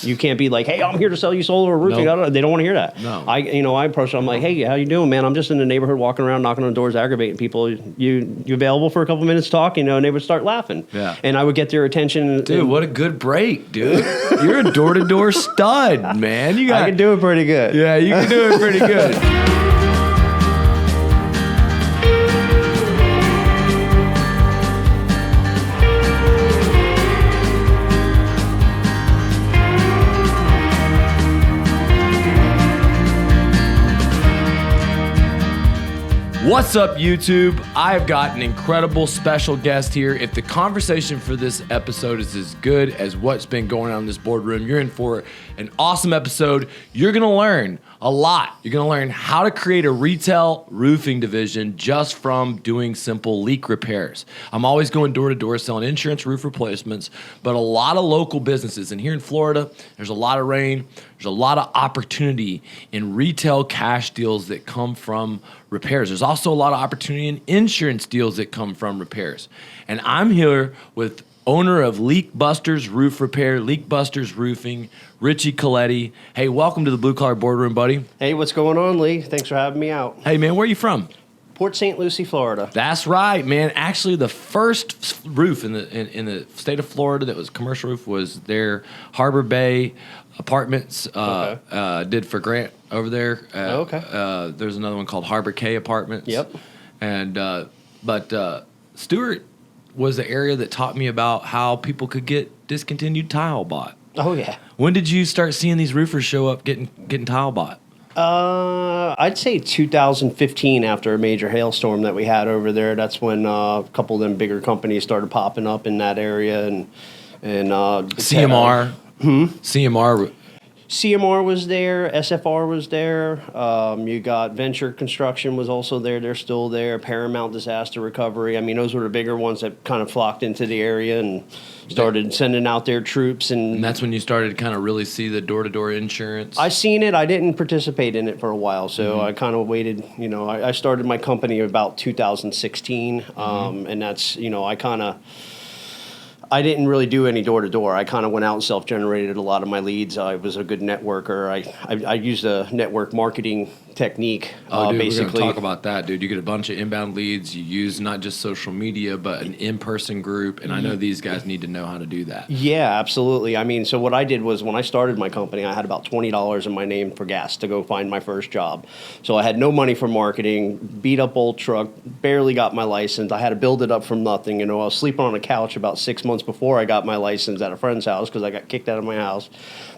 You can't be like, hey, I'm here to sell you solar or roofing. Nope. They don't want to hear that. No. I approach them. I'm like, hey, how you doing, man? I'm just in the neighborhood walking around, knocking on doors, aggravating people. You available for a couple minutes to talk? And they would start laughing. Yeah. And I would get their attention. Dude, what a good break, dude. You're a door-to-door stud, man. I can do it pretty good. Yeah, you can do it pretty good. What's up, YouTube? I've got an incredible special guest here. If the conversation for this episode is as good as what's been going on in this boardroom, you're in for an awesome episode. You're going to learn a lot. You're going to learn how to create a retail roofing division just from doing simple leak repairs. I'm always going door to door selling insurance roof replacements, but a lot of local businesses. And here in Florida, there's a lot of rain. There's a lot of opportunity in retail cash deals that come from repairs. There's also a lot of opportunity in insurance deals that come from repairs. And I'm here with owner of Leak Busters Roof Repair, Leak Busters Roofing, Richie Colletti. Hey, welcome to the Blue Collar Boardroom, buddy. Hey, what's going on, Lee? Thanks for having me out. Hey, man, where are you from? Port St. Lucie, Florida. That's right, man. Actually, the first roof in the state of Florida that was commercial roof was their Harbor Bay Apartments. Did for Grant over there. There's another one called Harbor K Apartments. Yep. And but Stewart was the area that taught me about how people could get discontinued tile bought. Oh yeah. When did you start seeing these roofers show up getting tile bought? I'd say 2015 after a major hailstorm that we had over there. That's when a couple of them bigger companies started popping up in that area, and CMR. CMR was there, SFR was there. You got Venture Construction was also there. They're still there. Paramount Disaster Recovery. I mean, those were the bigger ones that kind of flocked into the area and started sending out their troops. And that's when you started to kind of really see the door-to-door insurance? I seen it. I didn't participate in it for a while, so I kind of waited. I started my company about 2016, and that's, I didn't really do any door-to-door. I kind of went out and self-generated a lot of my leads. I was a good networker. I used a network marketing technique. Dude, basically, we're going to talk about that, dude. You get a bunch of inbound leads. You use not just social media, but an in-person group, and I know these guys need to know how to do that. Yeah, absolutely. I mean, so what I did was when I started my company, I had about $20 in my name for gas to go find my first job. So I had no money for marketing, beat up old truck, barely got my license. I had to build it up from nothing. I was sleeping on a couch about 6 months before I got my license at a friend's house because I got kicked out of my house.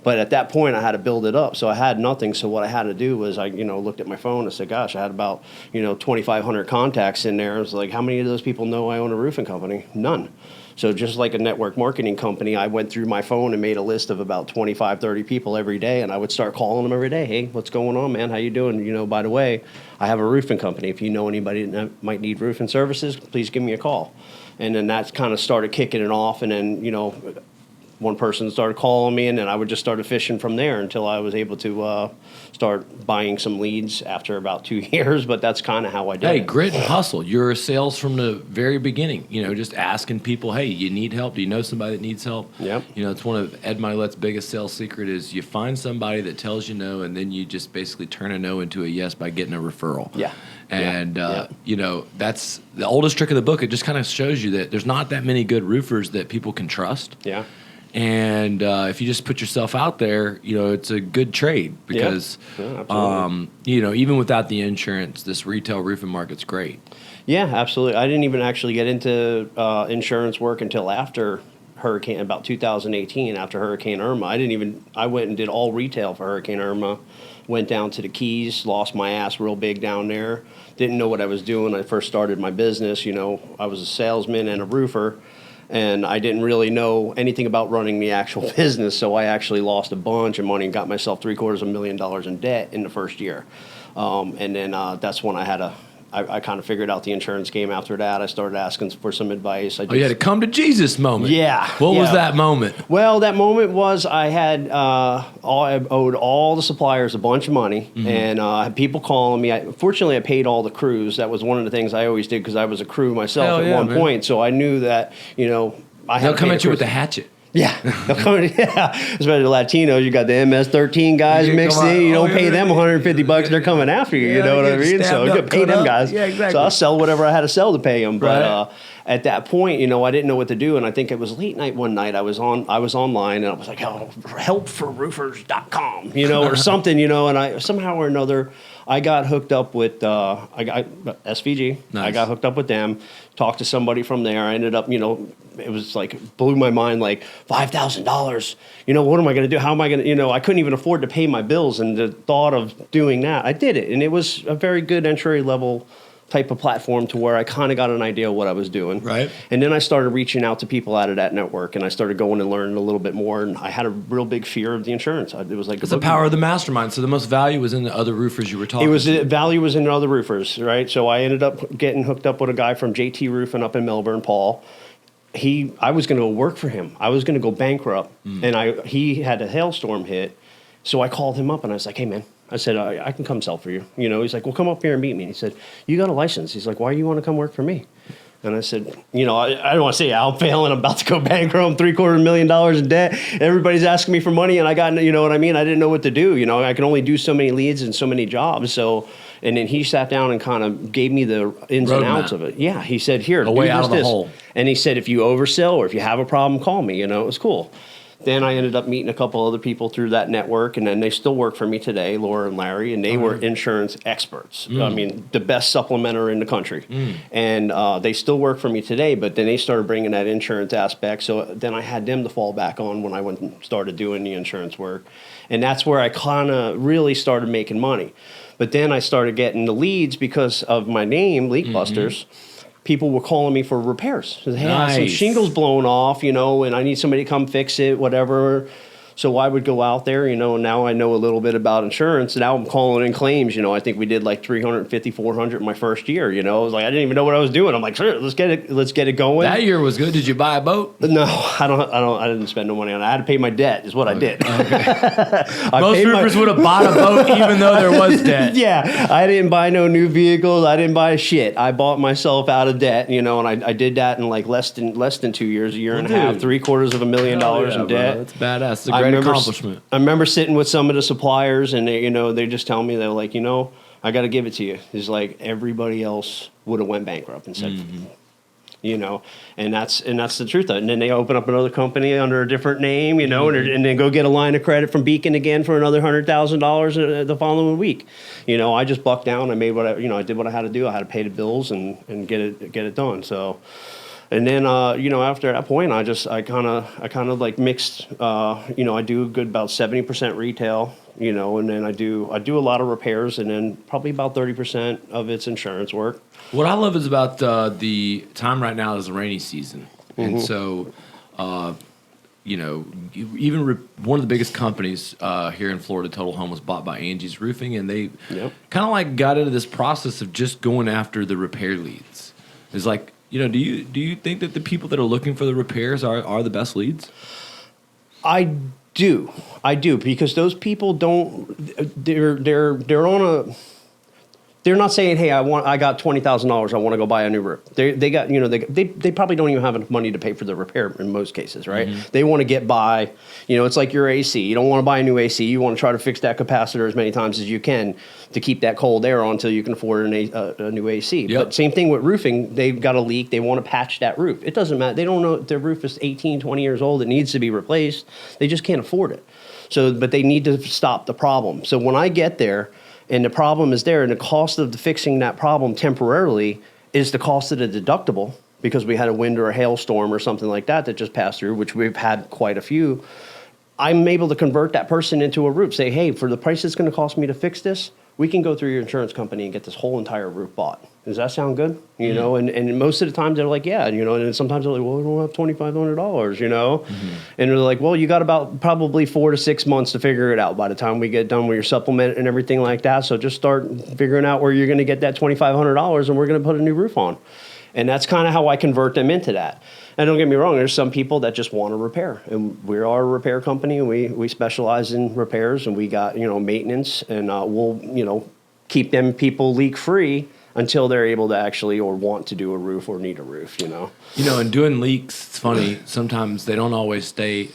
But at that point, I had to build it up. So I had nothing. So what I had to do was I, looked at my phone and said, gosh, I had about, 2,500 contacts in there. I was like, how many of those people know I own a roofing company? None. So just like a network marketing company, I went through my phone and made a list of about 25, 30 people every day. And I would start calling them every day. Hey, what's going on, man? How you doing? By the way, I have a roofing company. If you know anybody that might need roofing services, please give me a call. And then that kind of started kicking it off. And then, one person started calling me, and then I would just start fishing from there until I was able to start buying some leads after about 2 years. But that's kind of how I did it. Hey, grit and hustle. You're a sales from the very beginning. Just asking people, hey, you need help? Do you know somebody that needs help? Yep. It's one of Ed Milet's biggest sales secret is you find somebody that tells you no, and then you just basically turn a no into a yes by getting a referral. Yeah. And, that's the oldest trick of the book. It just kind of shows you that there's not that many good roofers that people can trust. Yeah. And if you just put yourself out there, it's a good trade because, even without the insurance, this retail roofing market's great. Yeah, absolutely. I didn't even actually get into insurance work until after about 2018, after Hurricane Irma. I went and did all retail for Hurricane Irma, went down to the Keys, lost my ass real big down there. Didn't know what I was doing. I first started my business, I was a salesman and a roofer. And I didn't really know anything about running the actual business, so I actually lost a bunch of money and got myself $750,000 in debt in the first year. And then that's when I kind of figured out the insurance game after that. I started asking for some advice. You had a come to Jesus moment. Yeah. What was that moment? Well, that moment was I had I owed all the suppliers a bunch of money, and I had people calling me. Fortunately, I paid all the crews. That was one of the things I always did because I was a crew myself at one point. So I knew that, I had They'll come at you with a hatchet. Yeah, especially Latinos. You got the MS-13 guys mixed in. You don't pay them $150; they're coming after you. You know what I mean? So you got to pay them guys. Yeah, exactly. So I'll sell whatever I had to sell to pay them. But Right. at that point, I didn't know what to do, and I think it was late night one night. I was online, and I was like, helpforroofers.com, or something, and I somehow or another I got hooked up with I got SVG. Nice. I got hooked up with them. Talked to somebody from there. I ended up, it was like blew my mind, like $5,000. What am I going to do? How am I going to? I couldn't even afford to pay my bills, and the thought of doing that, I did it, and it was a very good entry level type of platform to where I kind of got an idea of what I was doing. Right. And then I started reaching out to people out of that network, and I started going and learning a little bit more. And I had a real big fear of the insurance. It was like It's the power of the mastermind. So the most value was in the other roofers you were talking to. Value was in other roofers, right? So I ended up getting hooked up with a guy from JT Roofing up in Melbourne, Paul. I was going to go work for him. I was going to go bankrupt, and he had a hailstorm hit. So I called him up, and I was like, hey, man. I said, I can come sell for you. He's like, well, come up here and meet me. And he said, you got a license. He's like, why do you want to come work for me? And I said, I don't want to say I'm failing. I'm about to go bankrupt. I'm $750,000 in debt. Everybody's asking me for money, and I got, you know what I mean? I didn't know what to do. I can only do so many leads and so many jobs. So, and then he sat down and kind of gave me the ins and outs of it. Yeah, he said, here, a way out of the hole. And he said, if you oversell or if you have a problem, call me. It was cool. Then I ended up meeting a couple other people through that network, and then they still work for me today, Laura and Larry, and they were insurance experts. I mean, the best supplementer in the country. And they still work for me today, but then they started bringing that insurance aspect. So then I had them to fall back on when I went and started doing the insurance work. And that's where I kind of really started making money. But then I started getting the leads because of my name, Leak Busters. People were calling me for repairs. Hey, I have some shingles blown off, and I need somebody to come fix it, whatever. So I would go out there, and now I know a little bit about insurance. And now I'm calling in claims. I think we did like 350, 400 in my first year. I was like, I didn't even know what I was doing. I'm like, sure, let's get it going. That year was good. Did you buy a boat? No, I didn't spend no money on it. I had to pay my debt, is what I did. Okay. Most roofers would have bought a boat even though there was debt. Yeah, I didn't buy no new vehicles. I didn't buy shit. I bought myself out of debt, and I did that in like less than 2 years, a year and a half, $750,000 in debt. That's badass. It's a great accomplishment. I remember sitting with some of the suppliers, and they just tell me, they're like, I got to give it to you. It's like everybody else would have went bankrupt and said, and that's the truth. And then they open up another company under a different name, and then go get a line of credit from Beacon again for another $100,000 the following week. I just bucked down. I made I did what I had to do. I had to pay the bills and get it done. So. And then, after that point, I kind of like mixed, I do a good about 70% retail, and then I do a lot of repairs, and then probably about 30% of it's insurance work. What I love is about the time right now is the rainy season. And so, even one of the biggest companies here in Florida, Total Home, was bought by Angie's Roofing, and they kind of like got into this process of just going after the repair leads. It's like, do you think that the people that are looking for the repairs are the best leads? I do, because those people they're on a. They're not saying, "Hey, I got $20,000. I want to go buy a new roof." They got, they probably don't even have enough money to pay for the repair in most cases, right? They want to get by. It's like your AC. You don't want to buy a new AC. You want to try to fix that capacitor as many times as you can to keep that cold air on until you can afford a new AC. Yep. But same thing with roofing. They've got a leak. They want to patch that roof. It doesn't matter. They don't know if their roof is 18, 20 years old. It needs to be replaced. They just can't afford it. But they need to stop the problem. So when I get there, and the problem is there, and the cost of fixing that problem temporarily is the cost of the deductible, because we had a wind or a hailstorm or something like that just passed through, which we've had quite a few. I'm able to convert that person into a roof. Say, hey, for the price it's going to cost me to fix this, we can go through your insurance company and get this whole entire roof bought. Does that sound good? And most of the time they're like, yeah, and sometimes they're like, well, we don't have $2,500, And they're like, well, you got about probably 4 to 6 months to figure it out by the time we get done with your supplement and everything like that. So just start figuring out where you're going to get that $2,500, and we're going to put a new roof on. And that's kind of how I convert them into that. And don't get me wrong, there's some people that just want to repair. And we are a repair company, and we specialize in repairs, and we got, maintenance, and we'll, keep them people leak free until they're able to actually or want to do a roof or need a roof, you know. And doing leaks, it's funny. Sometimes they don't always stay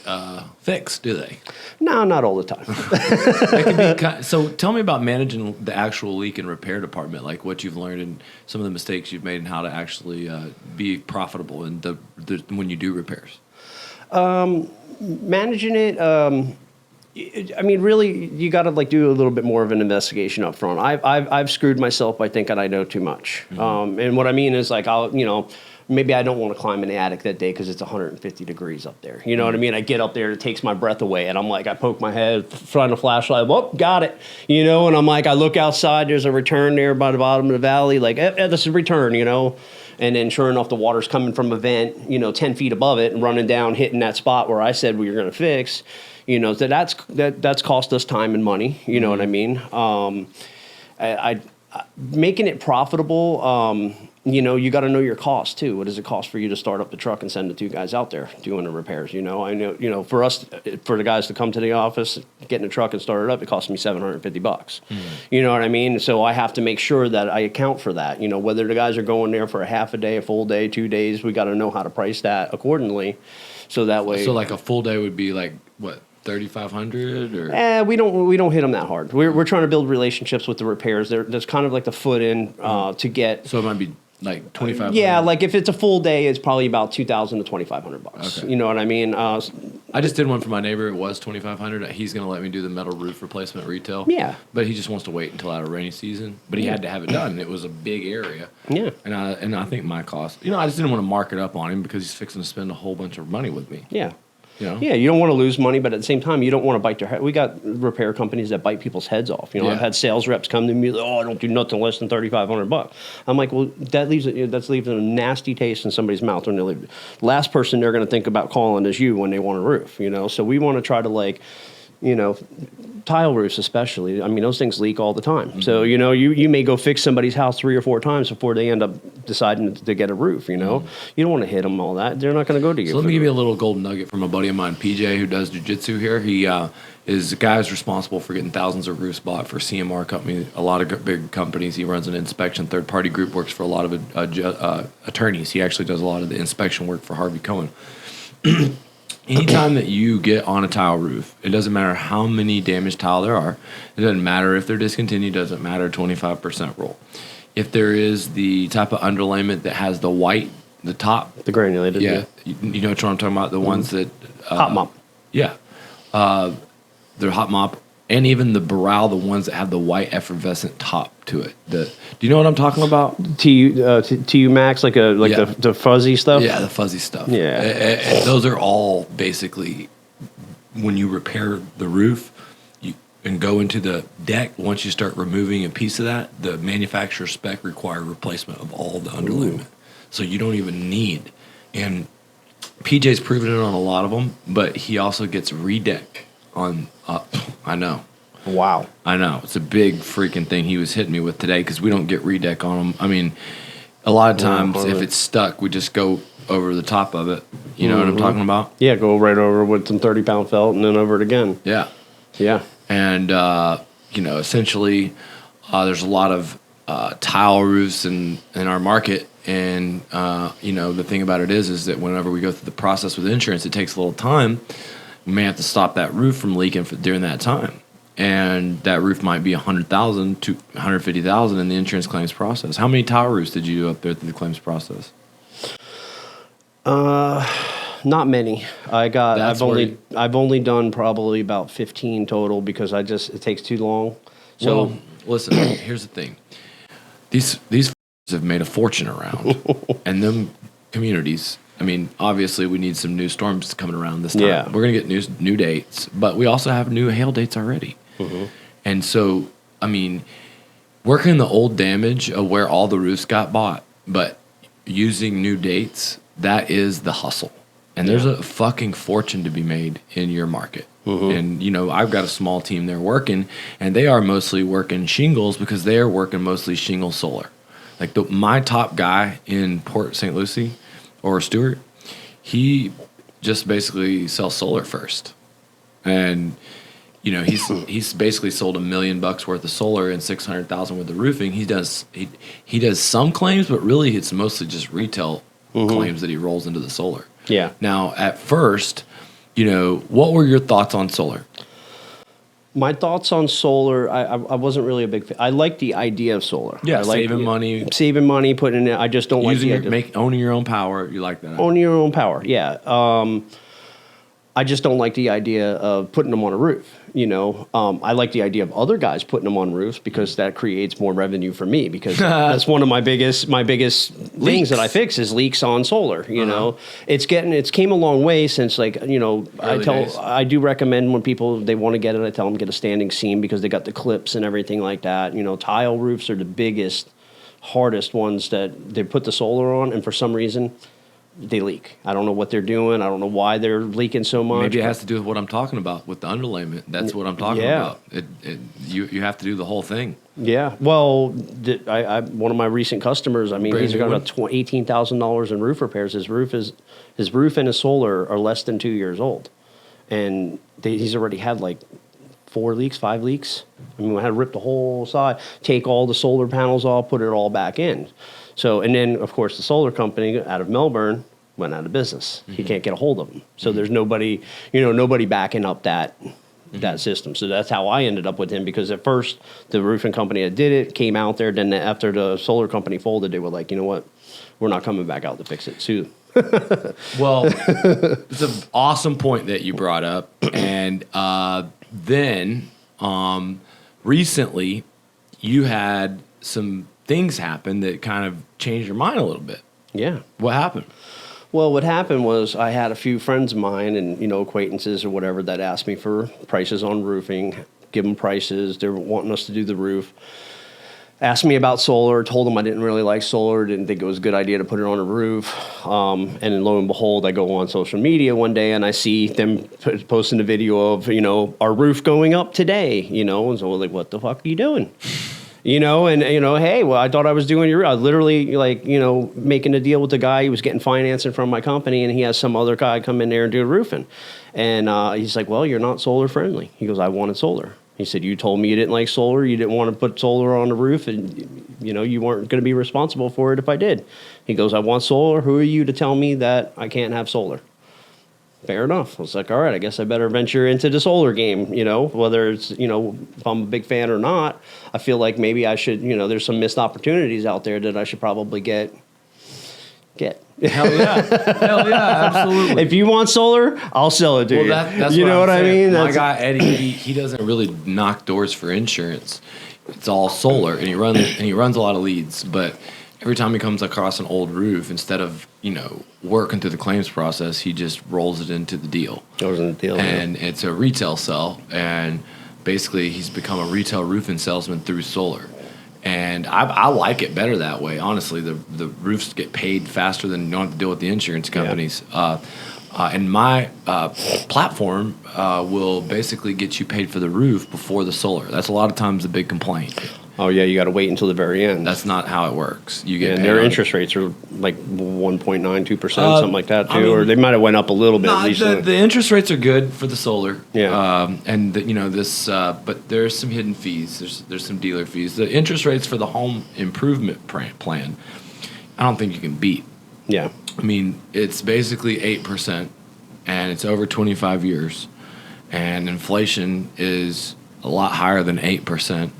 fixed, do they? No, not all the time. It can be so tell me about managing the actual leak and repair department, like what you've learned and some of the mistakes you've made and how to actually be profitable in when you do repairs. Managing it, I mean, really, you got to like do a little bit more of an investigation up front. I've screwed myself by thinking I know too much. And what I mean is like maybe I don't want to climb in the attic that day because it's 150 degrees up there. You know what I mean? I get up there, it takes my breath away, and I'm like, I poke my head, find a flashlight, whoop, got it. And I'm like, I look outside, there's a return there by the bottom of the valley, like, this is a return, And then sure enough, the water's coming from a vent, 10 feet above it and running down, hitting that spot where I said we were going to fix. So that's cost us time and money. You know what I mean? Making it profitable, you got to know your cost too. What does it cost for you to start up the truck and send the two guys out there doing the repairs? I know, for the guys to come to the office, get in the truck and start it up, it costs me $750. You know what I mean? So I have to make sure that I account for that. Whether the guys are going there for a half a day, a full day, 2 days, we got to know how to price that accordingly. So that way. So like a full day would be like what? 3,500 or we don't hit them that hard. We're trying to build relationships with the repairs. There's kind of like the foot in to get. So it might be like 2,500. Yeah, like if it's a full day, it's probably about $2,000 to $2,500. Okay. You know what I mean? I just did one for my neighbor. It was $2,500. He's gonna let me do the metal roof replacement retail. Yeah, but he just wants to wait until out of rainy season. But he had to have it done. It was a big area. Yeah, and I think my cost. I just didn't want to mark it up on him because he's fixing to spend a whole bunch of money with me. Yeah. Yeah, you don't want to lose money, but at the same time, you don't want to bite their head. We got repair companies that bite people's heads off. I've had sales reps come to me, I don't do nothing less than $3,500. I'm like, well, that's leaving a nasty taste in somebody's mouth when they leave. Last person they're going to think about calling is you when they want a roof. So we want to try to tile roofs especially. I mean, those things leak all the time. Mm-hmm. So, you may go fix somebody's house 3 or 4 times before they end up deciding to get a roof, Mm-hmm. You don't want to hit them all that. They're not going to go to you. So let me give you a little golden nugget from a buddy of mine, PJ, who does jiu-jitsu here. He is a guy who's responsible for getting thousands of roofs bought for CMR Company, a lot of big companies. He runs an inspection third-party group, works for a lot of attorneys. He actually does a lot of the inspection work for Harvey Cohen. Anytime that you get on a tile roof, it doesn't matter how many damaged tile there are. It doesn't matter if they're discontinued. It doesn't matter 25% rule. If there is the type of underlayment that has the white, the top. The granulated. Yeah. You know what I'm talking about? The ones that. Hot mop. Yeah. They're hot mop. And even the Boral, the ones that have the white effervescent top to it. Do you know what I'm talking about? TU Max, the fuzzy stuff? Yeah, the fuzzy stuff. Yeah. And those are all basically, when you repair the roof and go into the deck, once you start removing a piece of that, the manufacturer spec require replacement of all the underlayment. So you don't even need. And PJ's proven it on a lot of them, but he also gets redeck on, I know. Wow. I know. It's a big freaking thing he was hitting me with today because we don't get redeck on them. I mean, a lot of times if it's stuck, we just go over the top of it. You know what I'm talking about? Yeah, go right over with some 30-pound felt and then over it again. Yeah. Yeah. And, essentially there's a lot of tile roofs in our market. And, the thing about it is that whenever we go through the process with insurance, it takes a little time. We may have to stop that roof from leaking during that time. And that roof might be $100,000 to $150,000 in the insurance claims process. How many tile roofs did you do up there through the claims process? Not many. I've only done probably about 15 total because it takes too long. So well, listen, here's the thing. These have made a fortune around, and them communities. I mean, obviously, we need some new storms coming around this time. Yeah. We're going to get new dates, but we also have new hail dates already. Mm-hmm. And so, I mean, working the old damage of where all the roofs got bought, but using new dates, that is the hustle. And there's a fucking fortune to be made in your market. Mm-hmm. And, I've got a small team there working, and they are mostly working shingles because they are working mostly shingle solar. Like my top guy in Port St. Lucie, or Stewart, he just basically sells solar first. And he's basically sold $1 million worth of solar and 600,000 worth of roofing. He does some claims, but really it's mostly just retail claims that he rolls into the solar. Yeah. Now, at first, what were your thoughts on solar? My thoughts on solar, I wasn't really a big fan. I like the idea of solar. Yeah, I like saving money, putting it. I just don't owning your own power. You like that? Owning your own power, yeah. I just don't like the idea of putting them on a roof. I like the idea of other guys putting them on roofs because that creates more revenue for me. Because that's one of my biggest things that I fix is leaks on solar. It's came a long way since I do recommend when people they want to get it, I tell them get a standing seam because they got the clips and everything like that. Tile roofs are the biggest, hardest ones that they put the solar on, and for some reason they leak. I don't know what they're doing. I don't know why they're leaking so much. Maybe it has to do with what I'm talking about with the underlayment. That's what I'm talking about. You have to do the whole thing. Yeah. Well, one of my recent customers, he's got about $18,000 in roof repairs. His roof and his solar are less than 2 years old, and he's already had like 5 leaks. I had to rip the whole side, take all the solar panels off, put it all back in. So, and then, of course, the solar company out of Melbourne went out of business. He can't get a hold of them. So there's nobody backing up that system. So that's how I ended up with him, because at first the roofing company that did it came out there. Then after the solar company folded, they were like, you know what? We're not coming back out to fix it. So, well, it's an awesome point that you brought up. And then recently you had some things happen that kind of changed your mind a little bit. Yeah. What happened? Well, what happened was I had a few friends of mine and, acquaintances or whatever that asked me for prices on roofing, give them prices. They were wanting us to do the roof. Asked me about solar, told them I didn't really like solar, didn't think it was a good idea to put it on a roof. And then lo and behold, I go on social media one day and I see them posting a video of, our roof going up today, and so I'm like, what the fuck are you doing? Hey, well, I thought I was doing I was literally making a deal with the guy. He was getting financing from my company, and he has some other guy come in there and do roofing. And he's like, well, you're not solar friendly. He goes, I wanted solar. He said, you told me you didn't like solar. You didn't want to put solar on the roof, and, you weren't going to be responsible for it if I did. He goes, I want solar. Who are you to tell me that I can't have solar? Fair enough. I was like, all right, I guess I better venture into the solar game, whether it's, if I'm a big fan or not. I feel like maybe I should, there's some missed opportunities out there that I should probably get. Hell yeah, absolutely. If you want solar, I'll sell it to you. That's you know what I mean? My guy Eddie, he doesn't really knock doors for insurance. It's all solar, and he runs a lot of leads. But every time he comes across an old roof, instead of working through the claims process, he just rolls it into the deal. And it's a retail sell, and basically he's become a retail roofing salesman through solar. And I like it better that way. Honestly, the roofs get paid faster than you don't have to deal with the insurance companies. Yeah. And my platform will basically get you paid for the roof before the solar. That's a lot of times the big complaint. Oh, yeah, you got to wait until the very end. That's not how it works. You get and their interest rates are like 1.92%, something like that, too. Or they might have went up a little bit recently. The interest rates are good for the solar. Yeah. But there's some hidden fees. There's some dealer fees. The interest rates for the home improvement plan, I don't think you can beat. Yeah. It's basically 8%, and it's over 25 years. And inflation is a lot higher than 8%.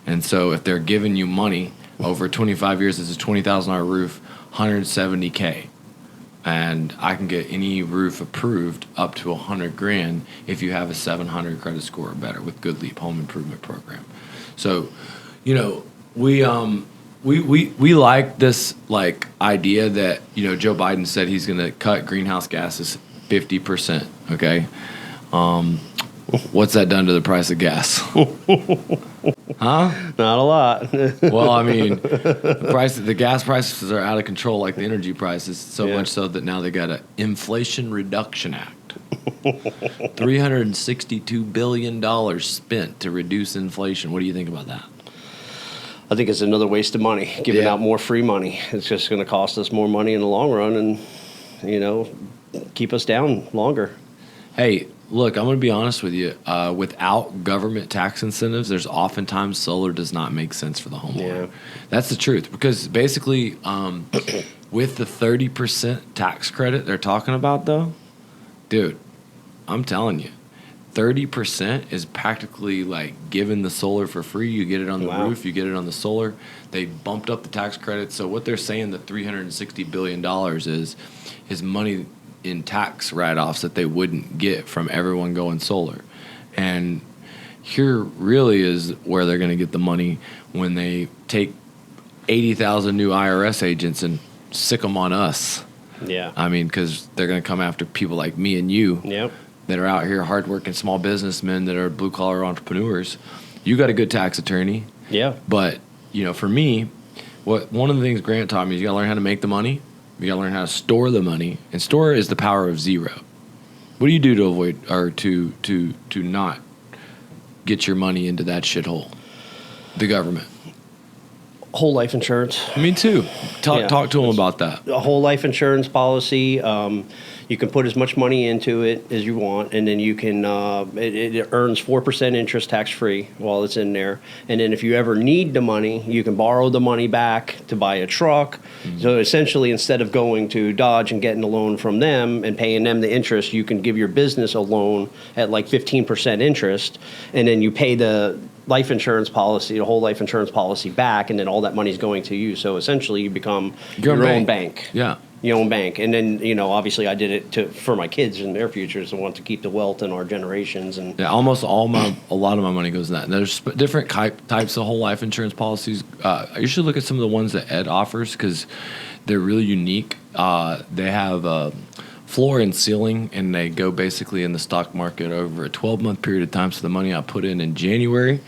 And so if they're giving you money over 25 years, it's a $20,000 roof, $170K. And I can get any roof approved up to $100,000 if you have a 700 credit score or better with Good Leap Home Improvement Program. So, we like this idea that Joe Biden said he's going to cut greenhouse gases 50%. Okay, what's that done to the price of gas? Huh? Not a lot. Well, the gas prices are out of control, like the energy prices, so much so that now they got an Inflation Reduction Act. $362 billion spent to reduce inflation. What do you think about that? I think it's another waste of money, giving out more free money. It's just going to cost us more money in the long run and, keep us down longer. Hey, look, I'm going to be honest with you. Without government tax incentives, there's oftentimes solar does not make sense for the homeowner. Yeah. That's the truth. Because basically, with the 30% tax credit they're talking about, though, dude, I'm telling you, 30% is practically like giving the solar for free. You get it on the roof, you get it on the solar. They bumped up the tax credit. So what they're saying the $360 billion is money in tax write-offs that they wouldn't get from everyone going solar. And here really is where they're going to get the money when they take 80,000 new IRS agents and sick them on us. Yeah. I mean, because they're going to come after people like me and you. Yep. That are out here hardworking small businessmen that are blue-collar entrepreneurs. You got a good tax attorney. Yeah. But, for me, one of the things Grant taught me is you got to learn how to make the money. You got to learn how to store the money. And store is the power of zero. What do you do to avoid or to not get your money into that shithole? The government. Whole life insurance. Me too. Talk to them about that. A whole life insurance policy. You can put as much money into it as you want, and then you can. It earns 4% interest tax free while it's in there. And then if you ever need the money, you can borrow the money back to buy a truck. Mm-hmm. So essentially, instead of going to Dodge and getting a loan from them and paying them the interest, you can give your business a loan at like 15% interest, and then you pay the life insurance policy, the whole life insurance policy back, and then all that money is going to you. So essentially, you become your own bank. Yeah. Your own bank. And then, obviously I did it for my kids and their futures. I want to keep the wealth in our generations. And yeah, a lot of my money goes in that. And there's different types of whole life insurance policies. You should look at some of the ones that Ed offers because they're really unique. They have a floor and ceiling, and they go basically in the stock market over a 12-month period of time. So the money I put in January,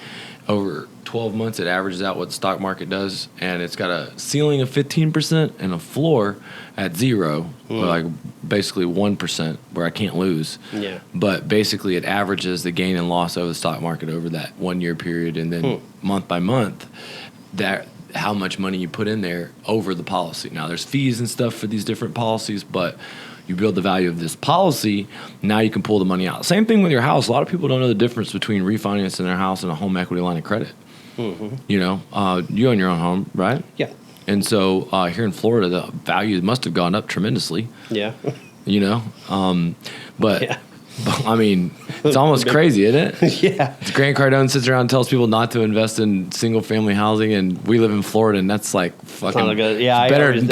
over 12 months, it averages out what the stock market does, and it's got a ceiling of 15% and a floor at 0, like basically 1%, where I can't lose. Yeah. But basically, it averages the gain and loss over the stock market over that 1 year period, and then month by month, that how much money you put in there over the policy. Now, there's fees and stuff for these different policies, but you build the value of this policy, now you can pull the money out. Same thing with your house. A lot of people don't know the difference between refinancing their house and a home equity line of credit. Mm-hmm. You own your own home, right? Yeah. And so here in Florida, the value must have gone up tremendously. Yeah. But yeah. I mean, it's almost crazy, isn't it? Yeah. Grant Cardone sits around and tells people not to invest in single-family housing, and we live in Florida, and that's like fucking better than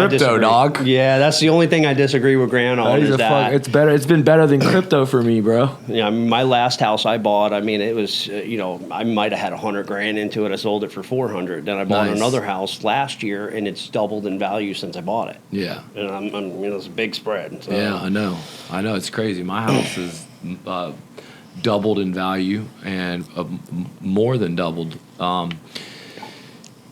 crypto, dog. Yeah, that's the only thing I disagree with Grant on. It's better. It's been better than crypto for me, bro. Yeah, my last house I bought, it was, I might have had $100,000 into it. I sold it for $400,000. Then I bought another house last year, and it's doubled in value since I bought it. Yeah. And it's a big spread. So. Yeah, I know. It's crazy. My house is doubled in value and more than doubled.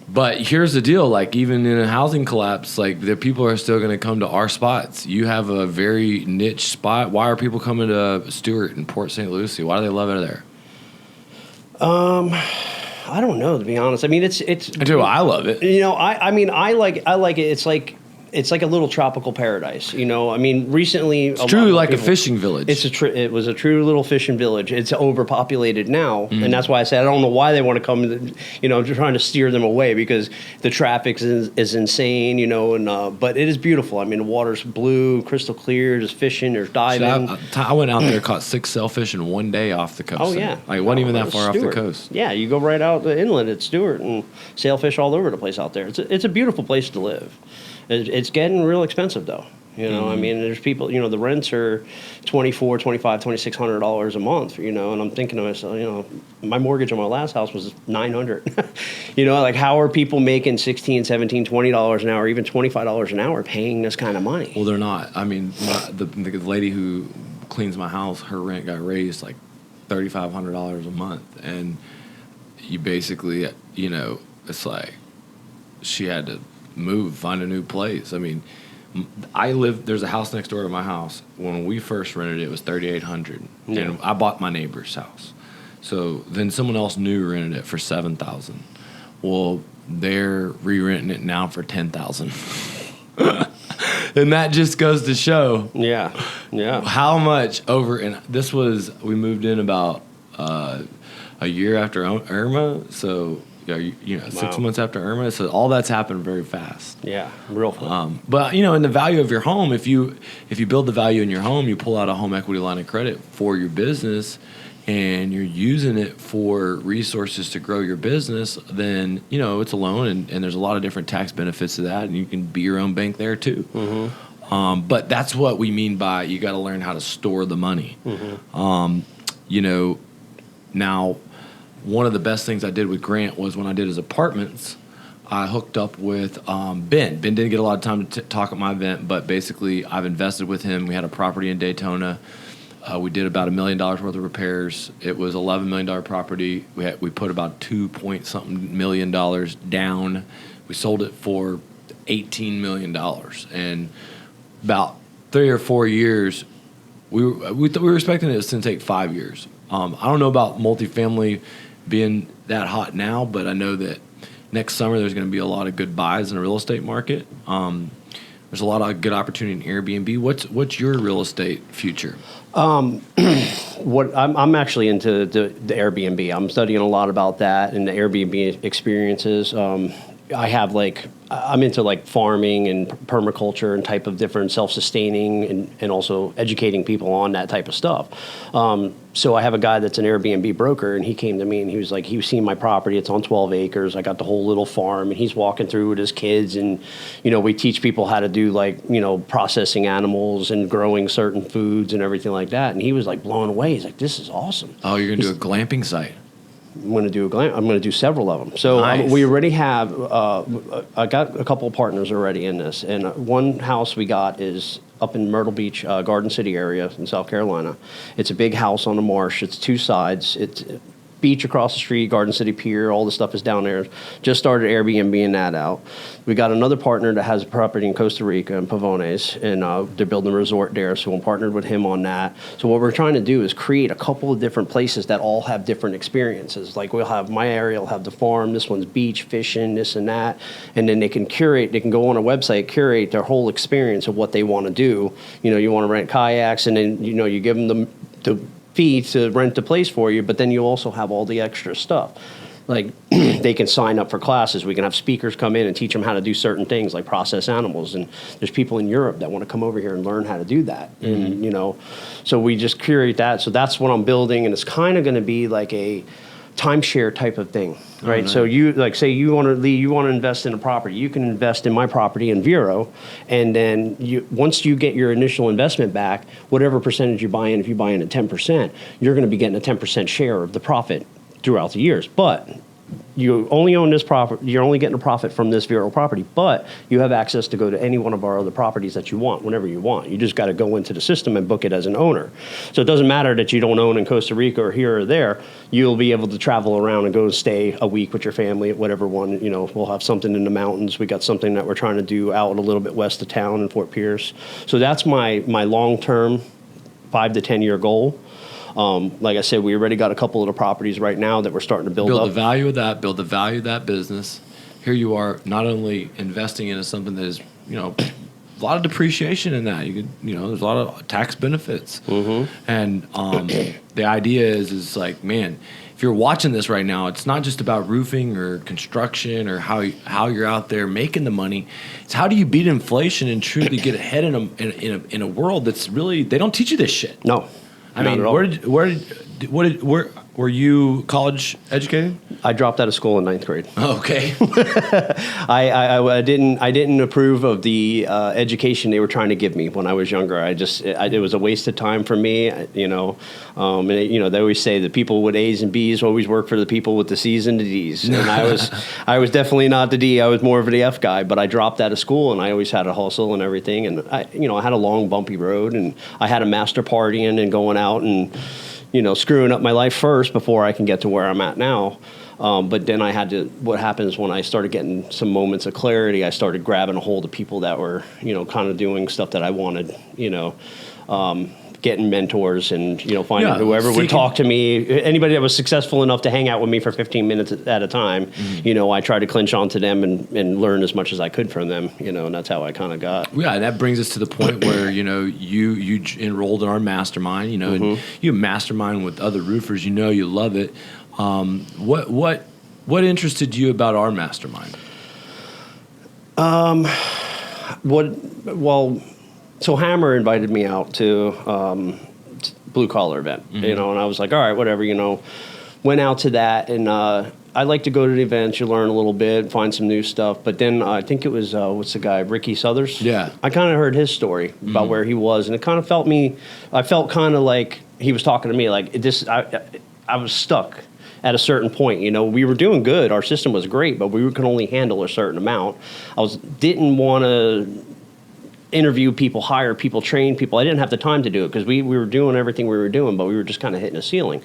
But here's the deal: like even in a housing collapse, like the people are still going to come to our spots. You have a very niche spot. Why are people coming to Stewart and Port St. Lucie? Why do they love it there? I don't know, to be honest. It's. I do. I love it. I like it. It's like a little tropical paradise, recently... It's truly like a fishing village. It was a true little fishing village. It's overpopulated now, and that's why I said I don't know why they want to come, trying to steer them away, because the traffic is insane, but it is beautiful. The water's blue, crystal clear, there's fishing, there's diving. So I went out there, caught 6 sailfish in one day off the coast. Oh, yeah. Like, it wasn't even that far off the coast. Yeah, you go right out the inlet at Stewart and sailfish all over the place out there. It's a beautiful place to live. It's getting real expensive, though. There's people, the rents are $2,400, $2,500, $2,600 a month, and I'm thinking to myself, my mortgage on my last house was $900. How are people making $16, $17, $20 an hour, even $25 an hour paying this kind of money? Well, they're not. The lady who cleans my house, her rent got raised like $3,500 a month, and you basically, it's like she had to find a new place. There's a house next door to my house. When we first rented it was $3,800, and I bought my neighbor's house. So then someone else new rented it for $7,000. Well, they're re-renting it now for $10,000. And that just goes to show. Yeah. How much over, and we moved in about a year after Irma. So, 6 months after Irma. So all that's happened very fast. Yeah, real fast. But in the value of your home, if you build the value in your home, you pull out a home equity line of credit for your business, and you're using it for resources to grow your business, then it's a loan, and there's a lot of different tax benefits to that, and you can be your own bank there too. Mm-hmm. But that's what we mean by you got to learn how to store the money. Mm-hmm. Now, one of the best things I did with Grant was when I did his apartments, I hooked up with Ben. Ben didn't get a lot of time to talk at my event, but basically I've invested with him. We had a property in Daytona. We did about $1 million worth of repairs. It was $11 million property. We put about $2 million down. We sold it for $18 million. And about 3 or 4 years, we were expecting it to take 5 years. I don't know about multifamily being that hot now, but I know that next summer there's going to be a lot of good buys in the real estate market. There's a lot of good opportunity in Airbnb. What's your real estate future? I'm actually into the Airbnb. I'm studying a lot about that and the Airbnb experiences. I'm into farming and permaculture and type of different self-sustaining and also educating people on that type of stuff. So I have a guy that's an Airbnb broker, and he came to me and he was like, he was seeing my property. It's on 12 acres. I got the whole little farm, and he's walking through with his kids, and we teach people how to do processing animals and growing certain foods and everything like that. And he was blown away. He's like, this is awesome. Oh, you're gonna do a glamping site. I'm going to do several of them. So nice. We already have. I got a couple of partners already in this, and one house we got is up in Myrtle Beach, Garden City area in South Carolina. It's a big house on the marsh. It's 2 sides. It's beach across the street, Garden City Pier. All the stuff is down there. Just started Airbnb-ing that out. We got another partner that has a property in Costa Rica in Pavones, and they're building a resort there. So I'm partnered with him on that. So what we're trying to do is create a couple of different places that all have different experiences. We'll have my area will have the farm. This one's beach, fishing, this and that. And then they can curate. They can go on a website, curate their whole experience of what they want to do. You want to rent kayaks, and then you give them the fee to rent the place for you, but then you also have all the extra stuff. They can sign up for classes. We can have speakers come in and teach them how to do certain things like process animals. And there's people in Europe that want to come over here and learn how to do that. Mm-hmm. And, so we just curate that. So that's what I'm building. And it's kind of going to be like a timeshare type of thing, right? Oh, nice. So you say you want to invest in a property, you can invest in my property in Vero, and then once you get your initial investment back, whatever percentage you buy in, if you buy in at 10%, you're going to be getting a 10% share of the profit throughout the years. But you only own this property, you're only getting a profit from this Vero property, but you have access to go to any one of our other properties that you want whenever you want. You just got to go into the system and book it as an owner. So it doesn't matter that you don't own in Costa Rica or here or there. You'll be able to travel around and go stay a week with your family at whatever one. We'll have something in the mountains. We got something that we're trying to do out a little bit west of town in Fort Pierce. So that's my long-term 5 to 10 year goal. Like I said, we already got a couple of the properties right now that we're starting to build up. Build the value of that business. Here you are not only investing into something that is, a lot of depreciation in that. There's a lot of tax benefits. Mm-hmm. And the idea is man, if you're watching this right now, it's not just about roofing or construction or how you're out there making the money. It's how do you beat inflation and truly get ahead in a world that's really, they don't teach you this shit. No. I mean, where were you college educated? I dropped out of school in 9th grade. Okay. I didn't approve of the education they were trying to give me when I was younger. It was a waste of time for me. They always say that people with A's and B's always work for the people with the C's and the D's. And I was definitely not the D. I was more of the F guy. But I dropped out of school, and I always had a hustle and everything. And I had a long bumpy road, and I had a master partying and going out and screwing up my life first before I can get to where I'm at now. But then what happens when I started getting some moments of clarity, I started grabbing a hold of people that were, kind of doing stuff that I wanted, getting mentors and, finding Yeah, whoever would talk to me. Anybody that was successful enough to hang out with me for 15 minutes at a time, I tried to clinch onto them and learn as much as I could from them, and that's how I kind of got. Yeah, that brings us to the point where, you enrolled in our mastermind, and you mastermind with other roofers, you love it. What interested you about our mastermind? So Hammer invited me out to blue collar event, and I was like, all right, whatever, went out to that, and I like to go to the events. You learn a little bit, find some new stuff. But then I think it was what's the guy, Ricky Suthers? Yeah, I kind of heard his story about where he was, and it kind of felt me. I felt kind of like he was talking to me, like this. I was stuck at a certain point. We were doing good. Our system was great, but we could only handle a certain amount. Didn't want to interview people, hire people, train people. I didn't have the time to do it because we were doing everything we were doing, but we were just kind of hitting a ceiling.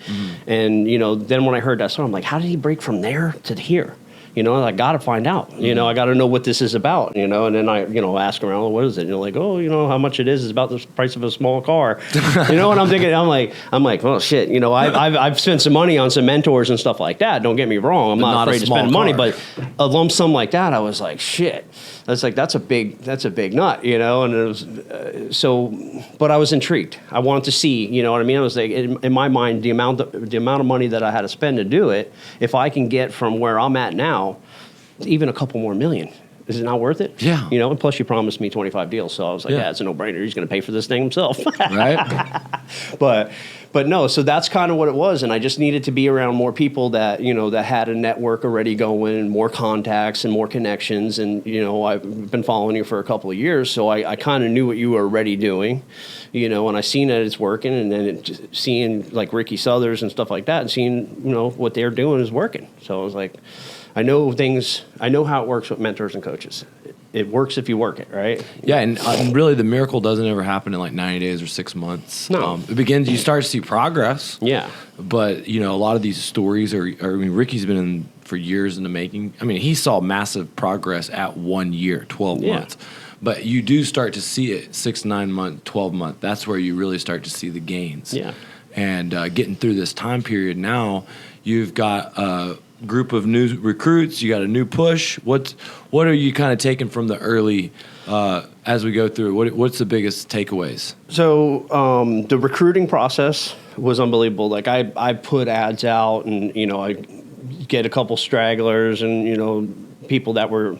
And, then when I heard that song, I'm like, how did he break from there to here? I got to find out. I got to know what this is about, and then I, ask around, well, what is it? Like, how much it is about the price of a small car. And I'm thinking, I'm like, well, shit, I've spent some money on some mentors and stuff like that. Don't get me wrong. I'm not afraid to spend money, but a lump sum like that, I was like, shit. That's a big nut, and it was, but I was intrigued. I wanted to see, what I mean? I was like, in my mind, the amount of money that I had to spend to do it, if I can get from where I'm at now, even a couple more million, is it not worth it? Yeah. And plus you promised me 25 deals. So I was like, yeah, it's a no-brainer. He's going to pay for this thing himself. Right. But no, so that's kind of what it was. And I just needed to be around more people that, that had a network already going, and more contacts and more connections. And, I've been following you for a couple of years. So I kind of knew what you were already doing, and I seen that it's working. And then seeing like Ricky Suthers and stuff like that, and seeing, what they're doing is working. So I was like, I know how it works with mentors and coaches. It works if you work it, right? Yeah, and really the miracle doesn't ever happen in like 90 days or 6 months. No. You start to see progress. Yeah. But, a lot of these stories Ricky's been in for years in the making. He saw massive progress at 1 year, 12 months. But you do start to see it 6, 9 months, 12 months. That's where you really start to see the gains. Yeah. And getting through this time period now, you've got group of new recruits, you got a new push. What are you kind of taking from the early as we go through? What's the biggest takeaways? So the recruiting process was unbelievable. Like I put ads out, and I get a couple stragglers, and people that were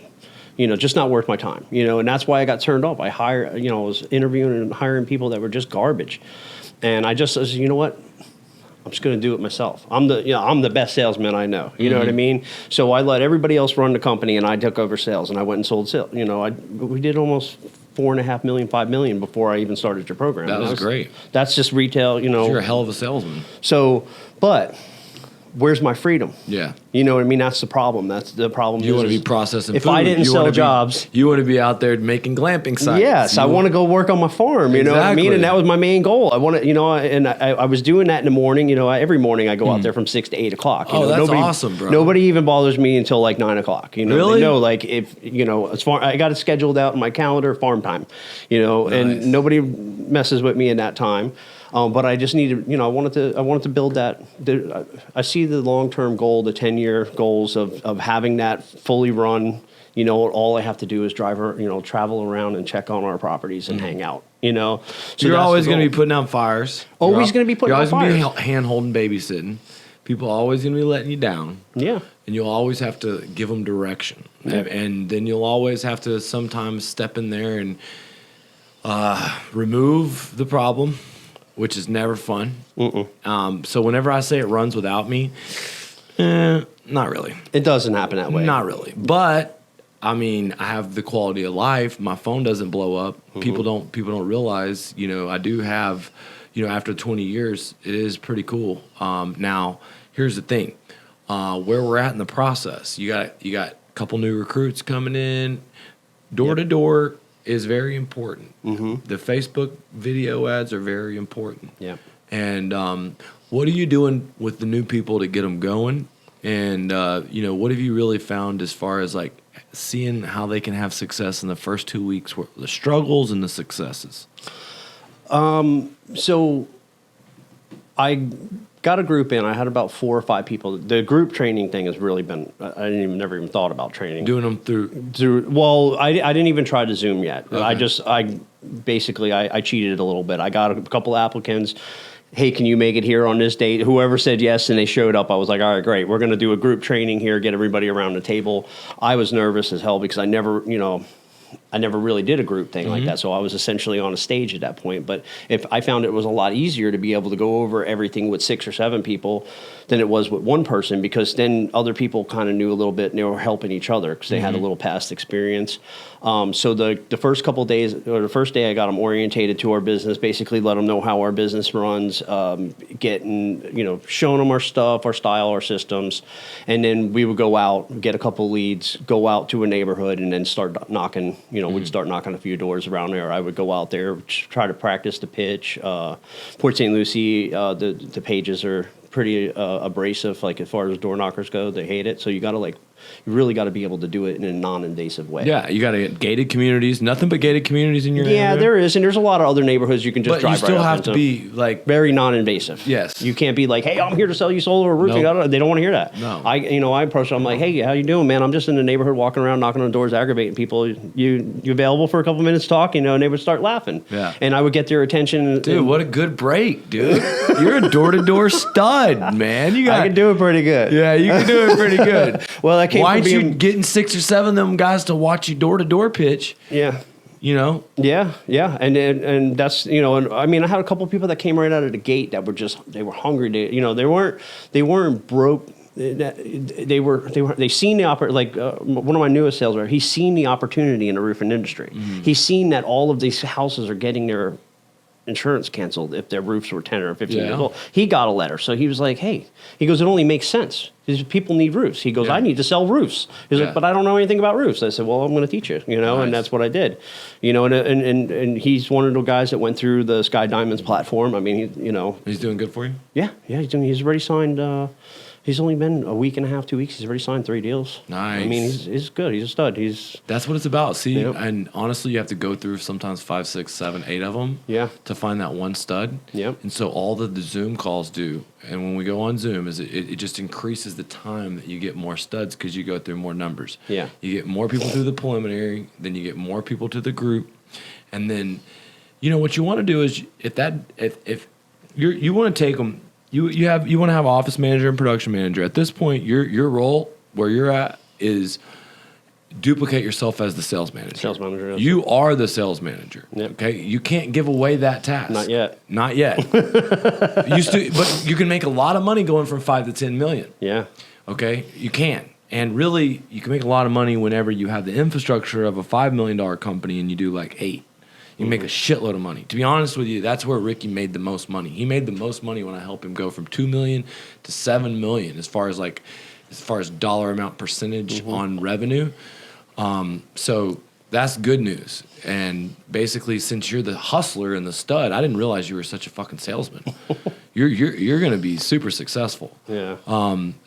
just not worth my time, and that's why I got turned off. I was interviewing and hiring people that were just garbage, and I just said, you know what, I'm just going to do it myself. I'm the best salesman I know. You know what I mean? So I let everybody else run the company, and I took over sales, and I went and sold sales. We did almost $4.5 million, $5 million before I even started your program. That was great. That's just retail. You're a hell of a salesman. So, but where's my freedom? Yeah. You know what I mean? That's the problem. That's the problem. You want to be processing if food. I didn't sell jobs. You want to be out there making glamping sites. Yes, I want to go work on my farm. You know what I mean? And that was my main goal. I want to, and I was doing that in the morning. every morning I go out there from 6 to 8 o'clock. That's awesome, bro. Nobody even bothers me until like 9 o'clock. Really? They know, like if as far I got it scheduled out in my calendar, farm time. Nice. And nobody messes with me in that time. But I just needed, I wanted to build that. I see the long-term goal, the 10-year goals of having that fully run. All I have to do is travel around and check on our properties and hang out. So you're always going to be putting out fires. Always going to be putting out fires. You're always going to be hand-holding, babysitting. People are always going to be letting you down. Yeah. And you'll always have to give them direction. Yeah. And then you'll always have to sometimes step in there and remove the problem, which is never fun. So whenever I say it runs without me, not really. It doesn't happen that way. Not really. But I have the quality of life. My phone doesn't blow up. People don't realize, I do have, after 20 years, it is pretty cool. Now, here's the thing. Where we're at in the process, you got a couple new recruits coming in. Door to door is very important. The Facebook video ads are very important. Yeah. And what are you doing with the new people to get them going? And what have you really found as far as like seeing how they can have success in the first 2 weeks, the struggles and the successes? So I got a group in. I had about 4 or 5 people. The group training thing has really been, I never even thought about training. Doing them through Well, I didn't even try to Zoom yet. Okay. I cheated a little bit. I got a couple applicants. Hey, can you make it here on this date? Whoever said yes and they showed up, I was like, all right, great. We're going to do a group training here, get everybody around the table. I was nervous as hell because I never really did a group thing like that. So I was essentially on a stage at that point. But if I found it was a lot easier to be able to go over everything with 6 or 7 people than it was with one person, because then other people kind of knew a little bit and they were helping each other because they had a little past experience. So the first couple of days, or the first day, I got them orientated to our business, basically let them know how our business runs, showing them our stuff, our style, our systems. And then we would go out, get a couple leads, go out to a neighborhood, and then start knocking, we'd start knocking a few doors around there. I would go out there, try to practice the pitch. Port St. Lucie, the pages are pretty abrasive, like as far as door knockers go. They hate it. So you really got to be able to do it in a non-invasive way. Yeah, you got to get gated communities. Nothing but gated communities in your area. Yeah, there is, and there's a lot of other neighborhoods you can just drive right up into. But you still have to be like very non-invasive. Yes, you can't be like, hey, I'm here to sell you solar or roofing. Nope. They don't want to hear that. No, I approach them. I'm like, hey, how you doing, man? I'm just in the neighborhood walking around, knocking on doors, aggravating people. You available for a couple minutes to talk? And they would start laughing. Yeah, and I would get their attention. Dude, what a good break, dude! You're a door-to-door stud, man. I can do it pretty good. Yeah, you can do it pretty good. Well, that came Why'd from being... you getting 6 or 7 of them guys to watch you door-to-door pitch? Yeah. Yeah, and that's and I mean, I had a couple of people that came right out of the gate that were they were hungry. They weren't broke. They seen the one of my newest sales reps. He's seen the opportunity in the roofing industry. He's seen that all of these houses are getting their insurance canceled if their roofs were 10 or 15 years old. He got a letter, so he was like, "Hey," he goes, "it only makes sense. These people need roofs." He goes, "I need to sell roofs." He's like, "But I don't know anything about roofs." I said, "Well, I'm going to teach you." Nice. And that's what I did. And he's one of the guys that went through the Skydiamonds platform. I mean, he's doing good for you. Yeah, he's already signed. He's only been a week and a half, 2 weeks. He's already signed 3 deals. Nice. I mean, he's good. He's a stud. That's what it's about. See, and honestly, you have to go through sometimes 5, 6, 7, 8 of them. Yeah. To find that one stud. Yep. And so all that the Zoom calls do, and when we go on Zoom, is it just increases the time that you get more studs because you go through more numbers. Yeah. You get more people through the preliminary, then you get more people to the group, and then, what you want to do is if you want to take them. You want to have office manager and production manager. At this point, your role where you're at is duplicate yourself as the sales manager. Sales manager. Yes. You are the sales manager. Yep. Okay, you can't give away that task. Not yet. But you can make a lot of money going from 5 to 10 million. Yeah. Okay, you can. And really, you can make a lot of money whenever you have the infrastructure of a $5 million company and you do like 8. You make a shitload of money. To be honest with you, that's where Ricky made the most money. He made the most money when I helped him go from $2 million to $7 million as far as dollar amount percentage on revenue. So that's good news. And basically, since you're the hustler and the stud, I didn't realize you were such a fucking salesman. You're going to be super successful. Yeah.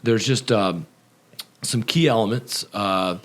There's just some key elements. What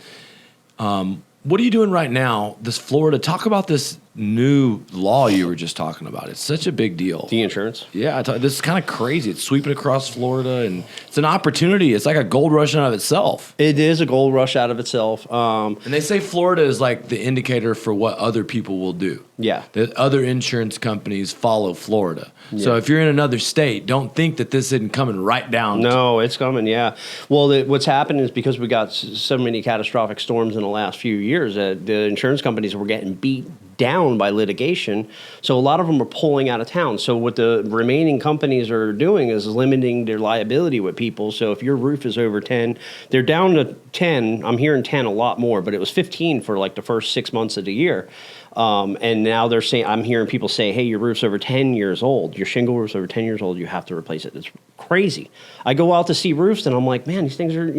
are you doing right now? This Florida, talk about this new law you were just talking about. It's such a big deal. The insurance? Yeah, this is kind of crazy. It's sweeping across Florida, and it's an opportunity. It's like a gold rush out of itself. It is a gold rush out of itself. And they say Florida is like the indicator for what other people will do. Yeah. The other insurance companies follow Florida. Yeah. So if you're in another state, don't think that this isn't coming right down. No, it's coming, yeah. Well, what's happened is because we got so many catastrophic storms in the last few years, the insurance companies were getting beat down by litigation. So a lot of them are pulling out of town. So what the remaining companies are doing is limiting their liability with people. So if your roof is over 10, they're down to 10. I'm hearing 10 a lot more, but it was 15 for like the first 6 months of the year. And now they're saying, I'm hearing people say, hey, your roof's over 10 years old. Your shingle roof's over 10 years old. You have to replace it. It's crazy. I go out to see roofs and I'm like, man, these things are,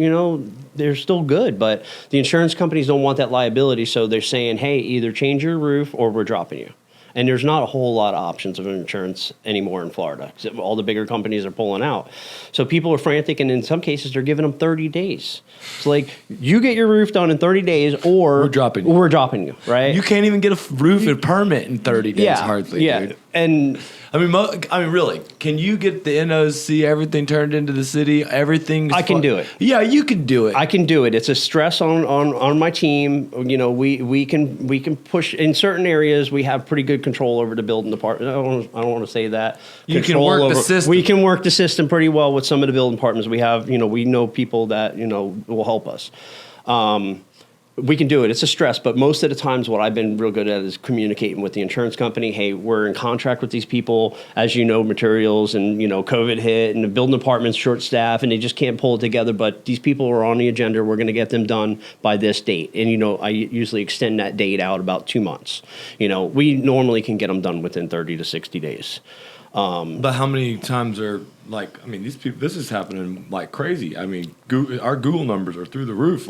they're still good. But the insurance companies don't want that liability. So they're saying, hey, either change your roof or we're dropping you. And there's not a whole lot of options of insurance anymore in Florida, 'cause all the bigger companies are pulling out. So people are frantic, and in some cases, they're giving them 30 days. It's like, you get your roof done in 30 days, or We're dropping you. We're dropping you, right? You can't even get a roof and permit in 30 days, hardly, dude. And I mean, really, can you get the NOC, everything turned into the city, everything? I can do it. Yeah, you can do it. I can do it. It's a stress on my team. You know, we can push in certain areas. We have pretty good control over the building department. I don't want to say that. You can work the system. We can work the system pretty well with some of the building departments. We have, we know people that, will help us. We can do it. It's a stress, but most of the times what I've been real good at is communicating with the insurance company. Hey, we're in contract with these people. As you know, materials and, COVID hit, and the building department's short staff, and they just can't pull it together. But these people are on the agenda. We're going to get them done by this date. And, I usually extend that date out about 2 months. We normally can get them done within 30 to 60 days. But how many times are these people? This is happening like crazy. I mean, our Google numbers are through the roof.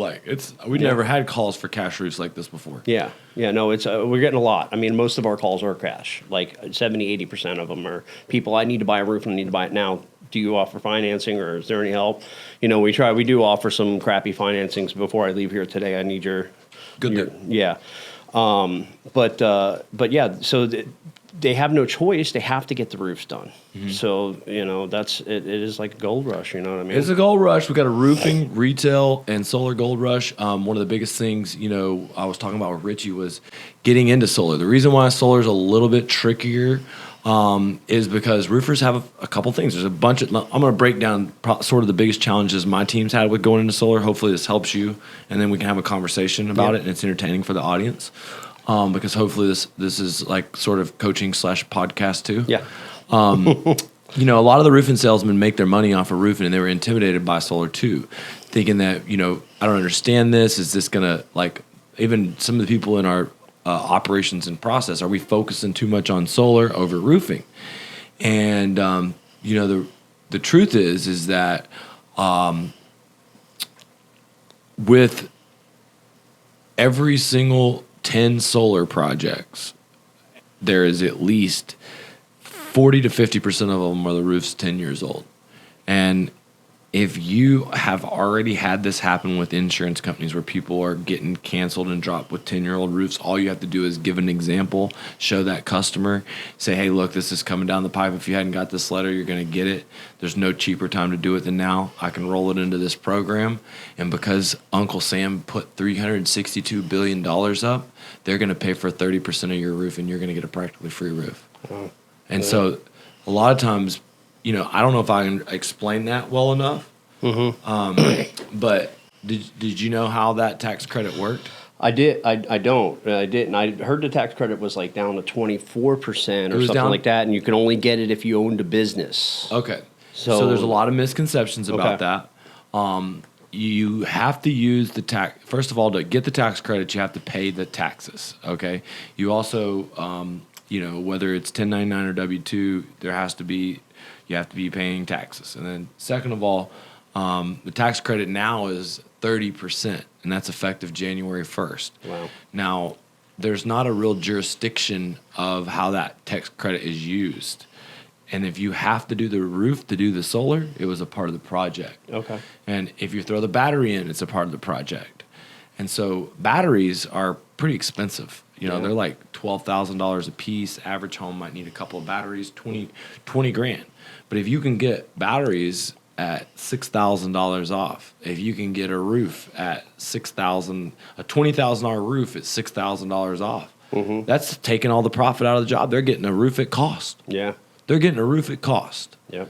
We never had calls for cash roofs like this before. Yeah. No, it's we're getting a lot. I mean, most of our calls are cash. Like 70-80% of them are people. I need to buy a roof and I need to buy it now. Do you offer financing, or is there any help? We do offer some crappy financings. Before I leave here today, I need your yeah. But yeah. So. They have no choice. They have to get the roofs done. Mm-hmm. So, it is like a gold rush, you know what I mean? It's a gold rush. We got a roofing, retail, and solar gold rush. One of the biggest things, I was talking about with Richie was getting into solar. The reason why solar is a little bit trickier is because roofers have a couple things. There's a bunch of, I'm going to break down sort of the biggest challenges my team's had with going into solar. Hopefully this helps you, and then we can have a conversation about it, and it's entertaining for the audience. Because hopefully this is like sort of coaching / podcast too. Yeah. A lot of the roofing salesmen make their money off of roofing, and they were intimidated by solar too, thinking that, I don't understand this. Is this going to, even some of the people in our operations and process, are we focusing too much on solar over roofing? And, the truth is that with every single 10 solar projects, there is at least 40 to 50% of them where the roof's 10 years old. And if you have already had this happen with insurance companies where people are getting canceled and dropped with 10-year-old roofs, all you have to do is give an example, show that customer, say, hey, look, this is coming down the pipe. If you hadn't got this letter, you're going to get it. There's no cheaper time to do it than now. I can roll it into this program. And because Uncle Sam put $362 billion up, they're going to pay for 30% of your roof, and you're going to get a practically free roof. Oh, and so a lot of times, I don't know if I can explain that well enough. Mm-hmm. But did you know how that tax credit worked? I did. I don't. I didn't. I heard the tax credit was like down to 24% or something like that, and you can only get it if you owned a business. Okay. So there's a lot of misconceptions about that. You have to use the tax. First of all, to get the tax credit, you have to pay the taxes. Okay. You also, whether it's 1099 or W-2, you have to be paying taxes. And then second of all, the tax credit now is 30%, and that's effective January 1st. Wow. Now, there's not a real jurisdiction of how that tax credit is used. And if you have to do the roof to do the solar, it was a part of the project. Okay. And if you throw the battery in, it's a part of the project. And so batteries are pretty expensive. They're like $12,000 a piece. Average home might need a couple of batteries, 20 grand. But if you can get batteries at $6,000 off, if you can get a roof at $6,000, a $20,000 roof at $6,000 off, mm-hmm. That's taking all the profit out of the job. They're getting a roof at cost. Yeah. They're getting a roof at cost. Yeah.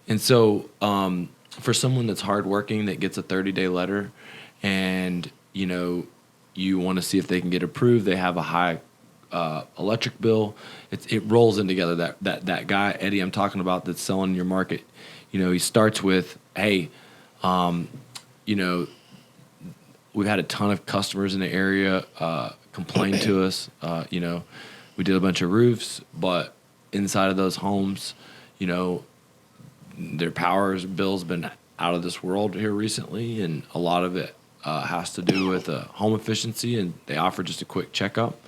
And so for someone that's hardworking that gets a 30-day letter and, you want to see if they can get approved, they have a high electric bill, it rolls in together. That guy, Eddie, I'm talking about, that's selling your market, he starts with, hey, we've had a ton of customers in the area complain to us. We did a bunch of roofs, but inside of those homes, their power bill's been out of this world here recently, and a lot of it has to do with home efficiency, and they offer just a quick checkup.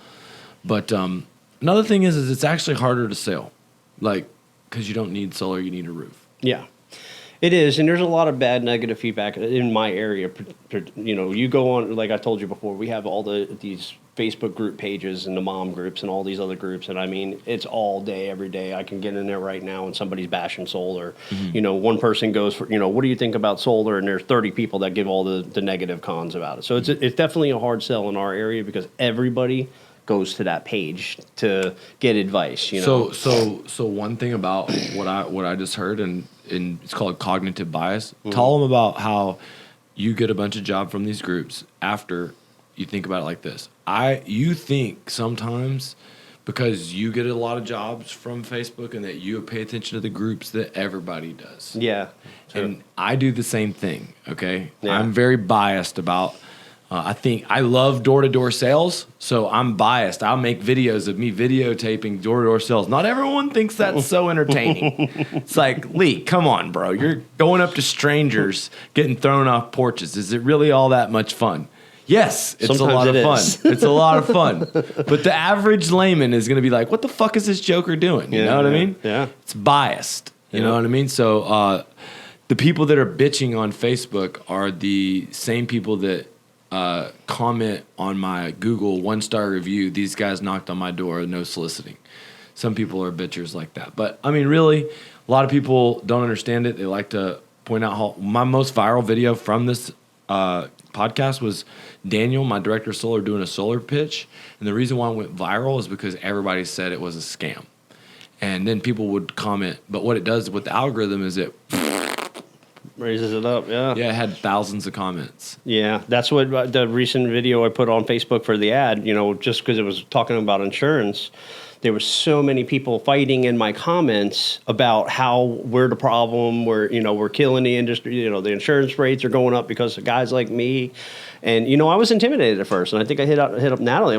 But Another thing is it's actually harder to sell, like, because you don't need solar, you need a roof. Yeah. It is, and there's a lot of bad negative feedback in my area. You know, you go on, like I told you before, we have all these Facebook group pages and the mom groups and all these other groups, and I mean, it's all day, every day. I can get in there right now and somebody's bashing solar. You know, one person goes for, you know, what do you think about solar? And there's 30 people that give all the negative cons about it. So it's definitely a hard sell in our area because everybody goes to that page to get advice, you know. So one thing about what I just heard, and it's called cognitive bias. Tell them about how you get a bunch of jobs from these groups after you think about it like this. You think sometimes because you get a lot of jobs from Facebook and that you pay attention to the groups that everybody does. Yeah. True. And I do the same thing, okay? Yeah. I'm very biased about I think I love door-to-door sales, so I'm biased. I'll make videos of me videotaping door-to-door sales. Not everyone thinks that's so entertaining. It's like, Lee, come on, bro. You're going up to strangers, getting thrown off porches. Is it really all that much fun? Yes, it's Sometimes a lot of fun. is. It's a lot of fun. But the average layman is going to be like, what the fuck is this joker doing? You know what I mean? Yeah. It's biased. You know what I mean? So the people that are bitching on Facebook are the same people that comment on my Google 1-star review. These guys knocked on my door, no soliciting. Some people are bitchers like that. But, I mean, really, a lot of people don't understand it. They like to point out how my most viral video from this podcast was Daniel, my director of solar, doing a solar pitch. And the reason why it went viral is because everybody said it was a scam. And then people would comment. But what it does with the algorithm is it Raises it up, yeah. Yeah, it had thousands of comments. Yeah, that's what the recent video I put on Facebook for the ad, you know, just because it was talking about insurance. There were so many people fighting in my comments about how we're the problem, we're killing the industry, you know, the insurance rates are going up because of guys like me. And, you know, I was intimidated at first, and I think I hit up Natalie.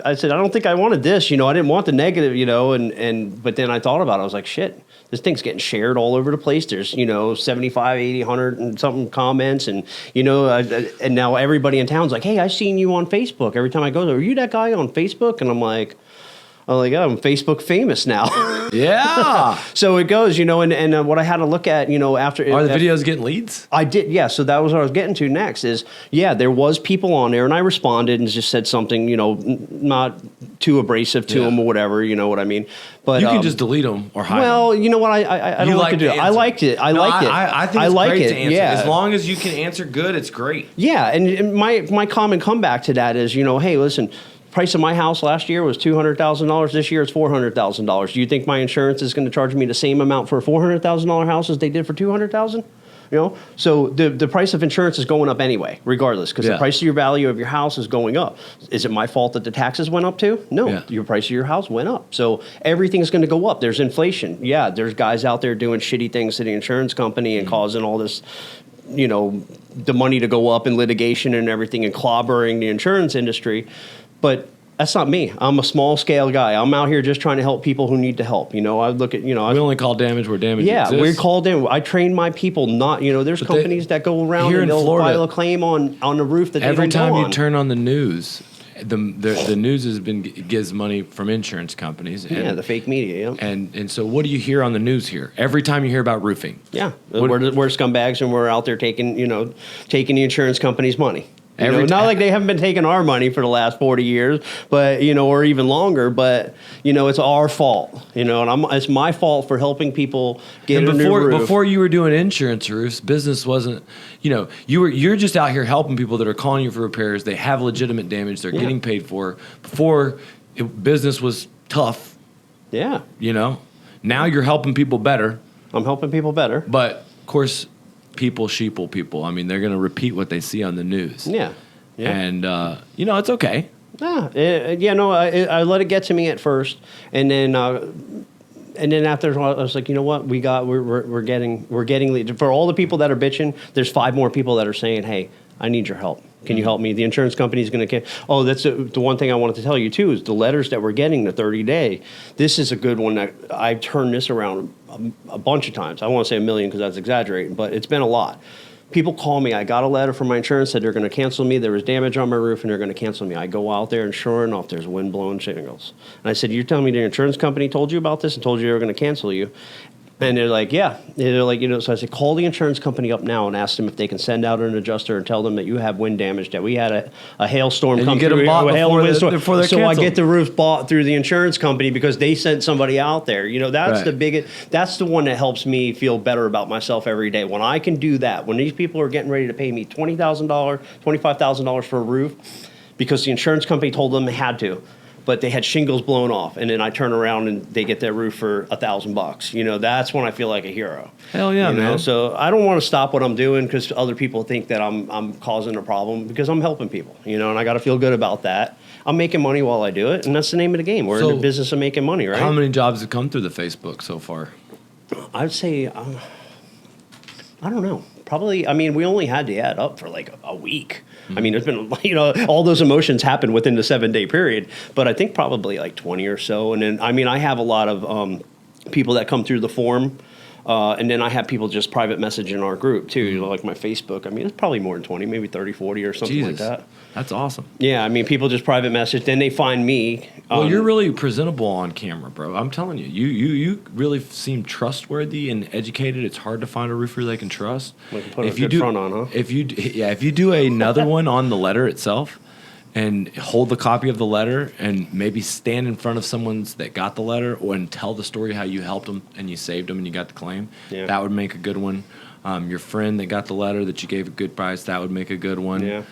I said, I don't think I wanted this, you know, I didn't want the negative, you know, but then I thought about it. I was like, shit, this thing's getting shared all over the place. There's, you know, 75, 80, 100 and something comments. And, you know, and now everybody in town's like, hey, I seen you on Facebook. Every time I go there, are you that guy on Facebook? And I'm like, I'm Facebook famous now. Yeah. So it goes, you know, and what I had to look at, you know, after... Are the videos getting leads? I did, yeah. So that was what I was getting to next is, yeah, there was people on there, and I responded and just said something, you know, not too abrasive to them or whatever, you know what I mean? But you can just delete them or hide them. Well, you know what? I don't like to do it. I liked it. I liked it. I think it's great to answer. Yeah. As long as you can answer good, it's great. Yeah, and my common comeback to that is, you know, hey, listen, price of my house last year was $200,000. This year it's $400,000. Do you think my insurance is going to charge me the same amount for a $400,000 house as they did for $200,000? You know, so the price of insurance is going up anyway, regardless, because the price of your value of your house is going up. Is it my fault that the taxes went up too? No, your price of your house went up. So everything's going to go up. There's inflation. Yeah, there's guys out there doing shitty things to the insurance company and causing all this, you know, the money to go up in litigation and everything and clobbering the insurance industry. But that's not me. I'm a small scale guy. I'm out here just trying to help people who need to help. You know, I look at, you know, we only call damage where damage exists. Yeah, we call damage. I train my people not, you know, there's companies that go around and they'll file a claim on the roof that they don't go on. Every time you turn on the news, the news gives money from insurance companies. And, the fake media, yeah. And so what do you hear on the news here? Every time you hear about roofing. Yeah, we're scumbags and we're out there taking the insurance company's money. Not like they haven't been taking our money for the last 40 years, but, you know, or even longer, but, you know, it's our fault, you know, and it's my fault for helping people get a new roof. Before you were doing insurance roofs, business wasn't, you know, you're just out here helping people that are calling you for repairs. They have legitimate damage they're getting paid for. Before, business was tough. Yeah. You know, now you're helping people better. I'm helping people better. But, of course, sheeple people. I mean, they're going to repeat what they see on the news. Yeah. And, you know, it's okay. I let it get to me at first. And then after a while, I was like, you know what? We're getting leads. For all the people that are bitching, there's 5 more people that are saying, hey, I need your help. Can you help me? The insurance company is going to... Oh, that's the one thing I wanted to tell you, too, is the letters that we're getting, the 30-day. This is a good one that I've turned this around a bunch of times. I won't say a million because that's exaggerating, but it's been a lot. people call me. I got a letter from my insurance, said they're going to cancel me. There was damage on my roof, and they're going to cancel me. I go out there, and sure enough, there's wind-blown shingles. And I said, you're telling me the insurance company told you about this and told you they were going to cancel you? And they're like, yeah. They're like, so I said, call the insurance company up now and ask them if they can send out an adjuster and tell them that you have wind damage, that we had a hailstorm and come you get through. them bought before they're so canceled. I get the roof bought through the insurance company because they sent somebody out there. That's Right. the biggest. That's the one that helps me feel better about myself every day. When I can do that, when these people are getting ready to pay me $20,000, $25,000 for a roof because the insurance company told them they had to, but they had shingles blown off, and then I turn around and they get their roof for $1,000. That's when I feel like a hero. Hell yeah, man. So I don't want to stop what I'm doing because other people think that I'm causing a problem, because I'm helping people. And I got to feel good about that. I'm making money while I do it, and that's the name of the game. We're in the business of making money, right? How many jobs have come through the Facebook so far? I'd say I don't know. Probably, we only had the ad up for like a week. Mm-hmm. There's been, all those emotions happen within the 7-day period, but I think probably like 20 or so. And then, I have a lot of people that come through the forum, and then I have people just private message in our group too, like my Facebook. It's probably more than 20, maybe 30, 40 or something like that. That's awesome. Yeah, people just private message, then they find me. Well, you're really presentable on camera, bro. I'm telling you, you really seem trustworthy and educated. It's hard to find a roofer they can trust. We can put a good front on, huh? If you do another one on the letter itself, and hold the copy of the letter, and maybe stand in front of someone's that got the letter, and tell the story how you helped them and you saved them and you got the claim. Yeah. That would make a good one. Your friend that got the letter that you gave a good price, that would make a good one. Yeah.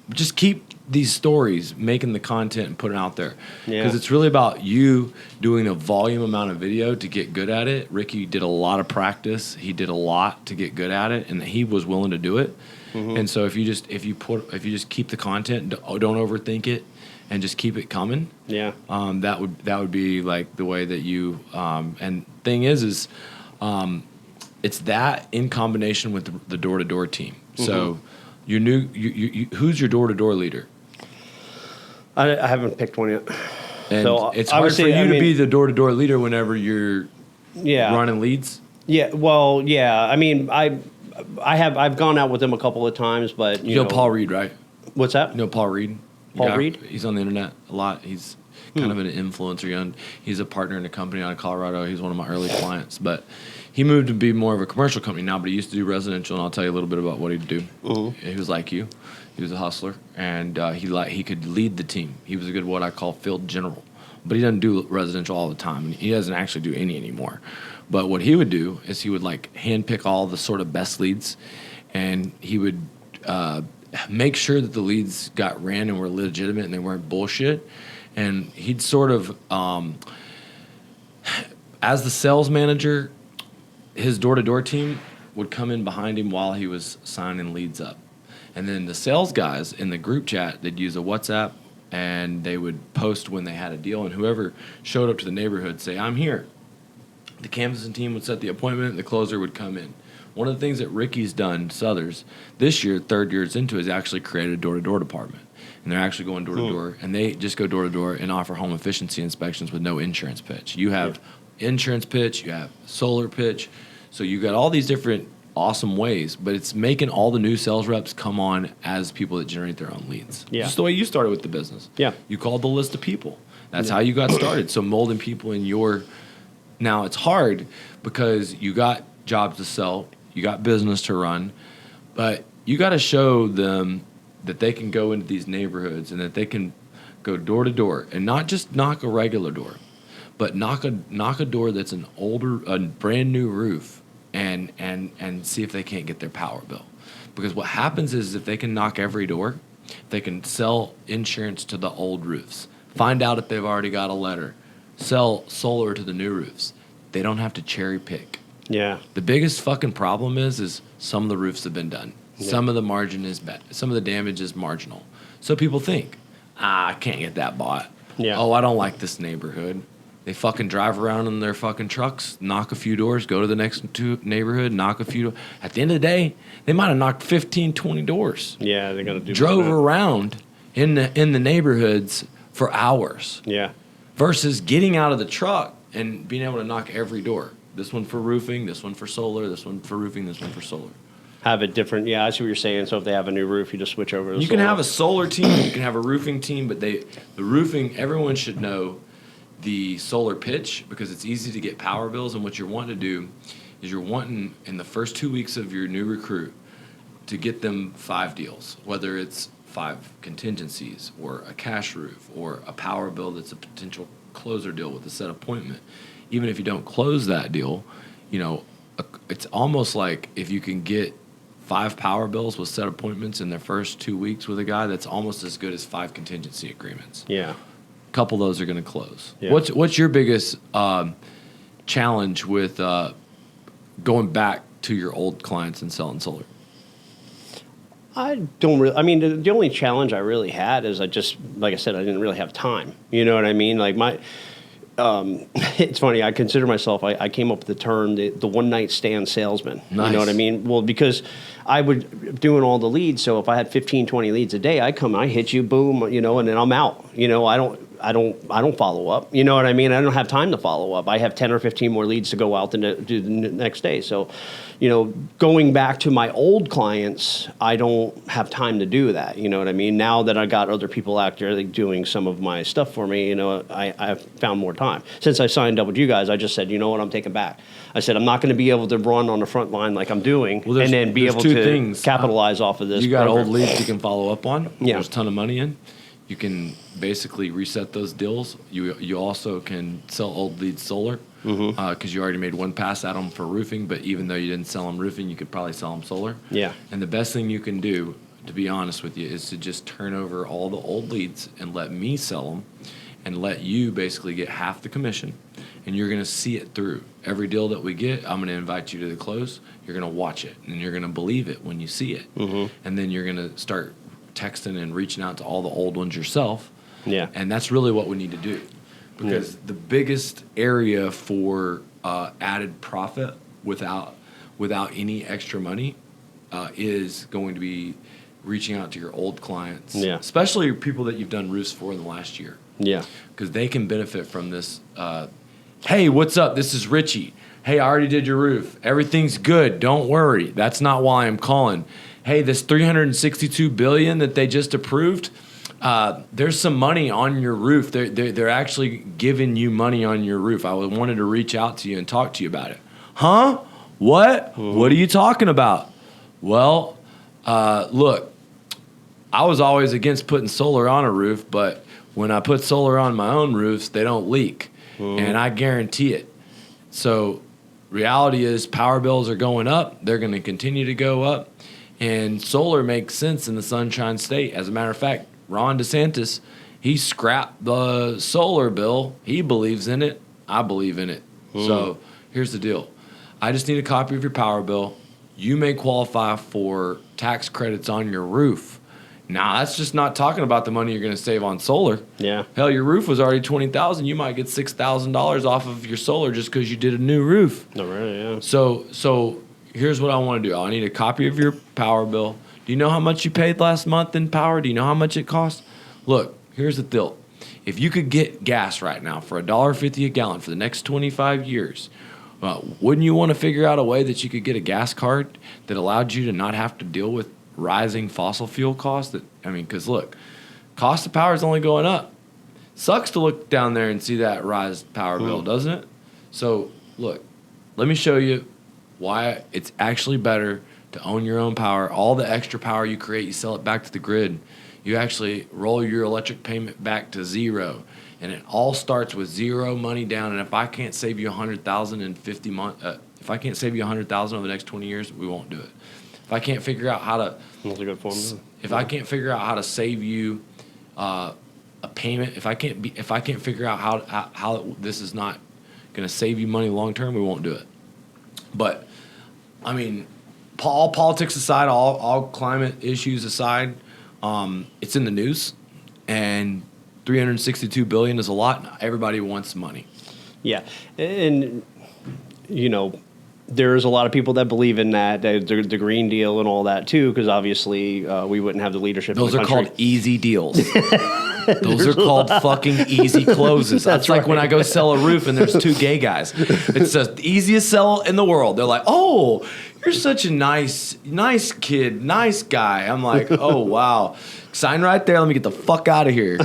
Just keep these stories, making the content and putting it out there. Because it's really about you doing a volume amount of video to get good at it. Ricky did a lot of practice. He did a lot to get good at it, and he was willing to do it. Mm-hmm. And so if you just keep the content, don't overthink it, and just keep it coming. Yeah. That would be like the way that you. And thing is it's that in combination with the door-to-door team. Mm-hmm. So. Who's your door-to-door leader? I haven't picked one yet. And so it's hard for you to be the door-to-door leader whenever you're running leads? Yeah, well, yeah. I've gone out with them a couple of times, but you know Paul Reed, right? What's that? You know Paul Reed? Paul Reed? He's on the internet a lot. He's kind of an influencer. He's a partner in a company out of Colorado. He's one of my early clients, but he moved to be more of a commercial company now, but he used to do residential, and I'll tell you a little bit about what he'd do. Mm-hmm. He was like you. He was a hustler, and he could lead the team. He was a good, what I call, field general. But he doesn't do residential all the time, and he doesn't actually do any anymore. But what he would do is he would handpick all the sort of best leads, and he would make sure that the leads got ran and were legitimate and they weren't bullshit. And he'd sort of, as the sales manager, his door-to-door team would come in behind him while he was signing leads up. And then the sales guys in the group chat, they'd use a WhatsApp, and they would post when they had a deal, and whoever showed up to the neighborhood say, I'm here. The canvassing team would set the appointment, and the closer would come in. One of the things that Ricky's done, Southers, this year, 3rd year into, is actually created a door-to-door department. And they're actually going door-to-door, and they just go door-to-door and offer home efficiency inspections with no insurance pitch. You have insurance pitch, you have solar pitch, so you got all these different awesome ways, but it's making all the new sales reps come on as people that generate their own leads. Yeah. Just the way you started with the business. Yeah. You called the list of people. That's how you got started. So molding people in your... Now, it's hard because you got jobs to sell, you got business to run, but you got to show them that they can go into these neighborhoods and that they can go door to door and not just knock a regular door, but knock a door that's a brand new roof and see if they can't get their power bill. Because what happens is if they can knock every door, they can sell insurance to the old roofs, find out if they've already got a letter, sell solar to the new roofs. They don't have to cherry pick. Yeah. The biggest fucking problem is some of the roofs have been done. Yeah. Some of the margin is bad. Some of the damage is marginal. So people think, I can't get that bought. Yeah. Oh, I don't like this neighborhood. They fucking drive around in their fucking trucks, knock a few doors, go to the next neighborhood, knock a few. At the end of the day, they might have knocked 15, 20 doors. Yeah, they're gonna do. Drove around in the neighborhoods for hours. Yeah. Versus getting out of the truck and being able to knock every door. This one for roofing, this one for solar, this one for roofing, this one for solar. Have it different. Yeah, I see what you're saying. So if they have a new roof, you just switch over to You solar. can have a solar team, you can have a roofing team, but the roofing, everyone should know the solar pitch because it's easy to get power bills. And what you're wanting to do is you're wanting in the first 2 weeks of your new recruit to get them 5 deals, whether it's 5 contingencies or a cash roof or a power bill that's a potential closer deal with a set appointment. Even if you don't close that deal, it's almost like if you can get 5 power bills with set appointments in their first 2 weeks with a guy, that's almost as good as 5 contingency agreements. Yeah. A couple of those are going to close. Yeah. What's your biggest challenge with going back to your old clients and selling solar? I don't really. I mean, the only challenge I really had is like I said, I didn't really have time. You know what I mean? Like it's funny. I consider myself. I came up with the term the one night stand salesman. Nice. You know what I mean? Well, because I would doing all the leads. So if I had 15, 20 leads a day, I come, I hit you, boom, and then I'm out. I don't follow up. You know what I mean? I don't have time to follow up. I have 10 or 15 more leads to go out do the next day. So, going back to my old clients, I don't have time to do that. You know what I mean? Now that I got other people out there doing some of my stuff for me, I've found more time. Since I signed up with you guys, I just said, you know what, I'm taking back. I said, I'm not going to be able to run on the front line like I'm doing and then be able to capitalize off of this. You got program. old leads you can follow up on. Yeah. There's a ton of money in. You can basically reset those deals. You also can sell old leads solar because you already made one pass at them for roofing, but even though you didn't sell them roofing, you could probably sell them solar. Yeah. And the best thing you can do, to be honest with you, is to just turn over all the old leads and let me sell them and let you basically get half the commission. And you're going to see it through. Every deal that we get, I'm going to invite you to the close. You're going to watch it, and you're going to believe it when you see it. And then you're going to start texting and reaching out to all the old ones yourself. Yeah. And that's really what we need to do. Because the biggest area for added profit without any extra money is going to be reaching out to your old clients. Yeah. Especially people that you've done roofs for in the last year. Yeah. Because they can benefit from this. Hey, what's up? This is Richie. Hey, I already did your roof. Everything's good. Don't worry. That's not why I'm calling. Hey, this $362 billion that they just approved, there's some money on your roof. They're actually giving you money on your roof. I wanted to reach out to you and talk to you about it. Huh? What? What are you talking about? Well, look, I was always against putting solar on a roof, but when I put solar on my own roofs, they don't leak, and I guarantee it. So reality is power bills are going up. They're going to continue to go up. And solar makes sense in the Sunshine State. As a matter of fact, Ron DeSantis, he scrapped the solar bill. He believes in it. I believe in it. So here's the deal. I just need a copy of your power bill. You may qualify for tax credits on your roof. Now, that's just not talking about the money you're going to save on solar. Yeah. Hell, your roof was already $20,000. You might get $6,000 off of your solar just because you did a new roof. No, really, yeah. So here's what I want to do. I need a copy of your power bill. Do you know how much you paid last month in power? Do you know how much it cost? Look, here's the deal. If you could get gas right now for $1.50 a gallon for the next 25 years, wouldn't you want to figure out a way that you could get a gas card that allowed you to not have to deal with rising fossil fuel costs? Because look, cost of power is only going up. Sucks to look down there and see that rise power bill, doesn't it? So look, let me show you why it's actually better to own your own power. All the extra power you create, you sell it back to the grid. You actually roll your electric payment back to zero. And it all starts with zero money down. And if I can't save you $100,000 in 50 months, if I can't save you $100,000 over the next 20 years, we won't do it. If I can't figure out how to, That's a good formula. if I can't figure out how to save you a payment, if I can't figure out how this is not going to save you money long term, we won't do it. But I mean, all politics aside, all climate issues aside, it's in the news, and $362 billion is a lot. Everybody wants money. Yeah, and there's a lot of people that believe in that, the Green Deal and all that too, because obviously we wouldn't have the leadership. Those in the are country. called easy deals. Those are called fucking easy closes. That's like when I go sell a roof and there's two gay guys. It's the easiest sell in the world. They're like, oh, you're such a nice kid, nice guy. I'm like, oh, wow. Sign right there. Let me get the fuck out of here.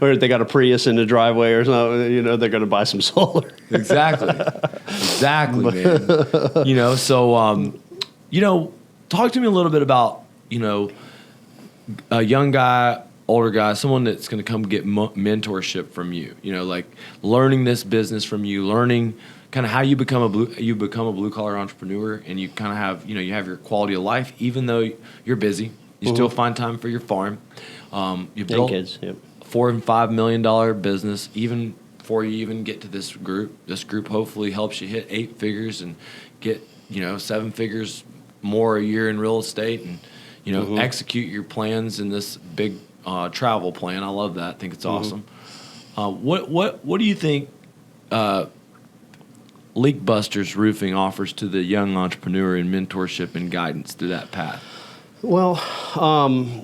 Or if they got a Prius in the driveway or something, they're going to buy some solar. Exactly, man. So, talk to me a little bit about, a young guy, older guy, someone that's going to come get mentorship from you, like learning this business from you, learning kind of how you become a blue collar entrepreneur, and you kind of have, you have your quality of life, even though you're busy, you still find time for your farm. You built kids, yep. $4 and $5 million business, even before you even get to this group. This group hopefully helps you hit 8 figures and get, 7 figures more a year in real estate, and, execute your plans in this big travel plan. I love that. I think it's awesome. What do you think Leak Busters Roofing offers to the young entrepreneur in mentorship and guidance through that path? Well,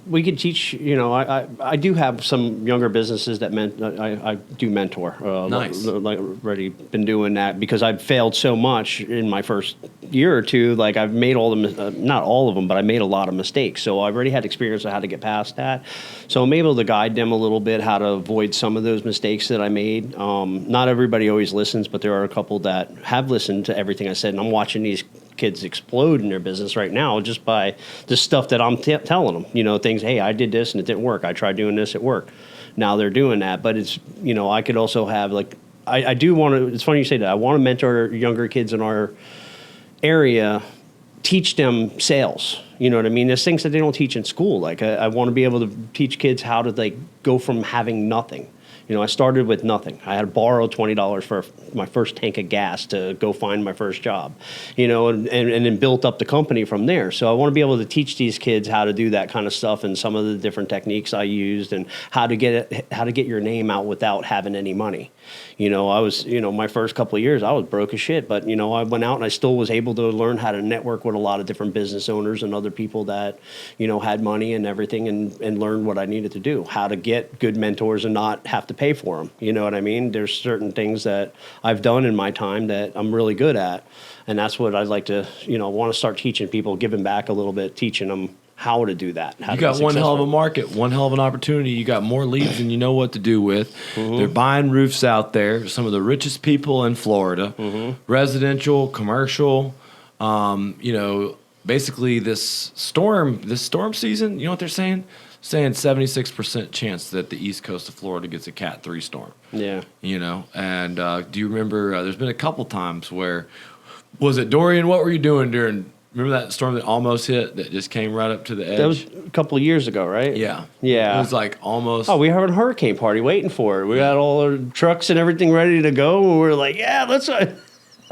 we could teach, I do have some younger businesses that I do mentor. Nice. Like already been doing that because I've failed so much in my first year or two. Like I've made not all of them, but I made a lot of mistakes. So I've already had experience on how to get past that. So I'm able to guide them a little bit how to avoid some of those mistakes that I made. Not everybody always listens, but there are a couple that have listened to everything I said. And I'm watching these kids explode in their business right now just by the stuff that I'm telling them, things, hey, I did this and it didn't work. I tried doing this, it worked. Now they're doing that. But it's, I could also have I do want to, it's funny you say that. I want to mentor younger kids in our area, teach them sales. You know what I mean? There's things that they don't teach in school. Like I want to be able to teach kids how to go from having nothing. I started with nothing. I had to borrow $20 for my first tank of gas to go find my first job, and then built up the company from there. So I want to be able to teach these kids how to do that kind of stuff and some of the different techniques I used and how to get your name out without having any money. I was, my first couple of years, I was broke as shit, but, I went out and I still was able to learn how to network with a lot of different business owners and other people that, had money and everything and learn what I needed to do, how to get good mentors and not have to pay for them. You know what I mean? There's certain things that I've done in my time that I'm really good at. And that's what I'd like to, want to start teaching people, giving back a little bit, teaching them how to do that. You got one hell of a market, one hell of an opportunity. You got more leads than you know what to do with. They're buying roofs out there. Some of the richest people in Florida, residential, commercial. Basically this storm season. You know what they're saying? Saying 76% chance that the east coast of Florida gets a Cat 3 storm. Yeah. And do you remember? There's been a couple times where was it Dorian? What were you doing during? Remember that storm that almost hit that just came right up to the edge? That was a couple of years ago, right? Yeah. Yeah. It was like almost. Oh, we were having a hurricane party waiting for it. We got all our trucks and everything ready to go. And we were like, yeah, let's.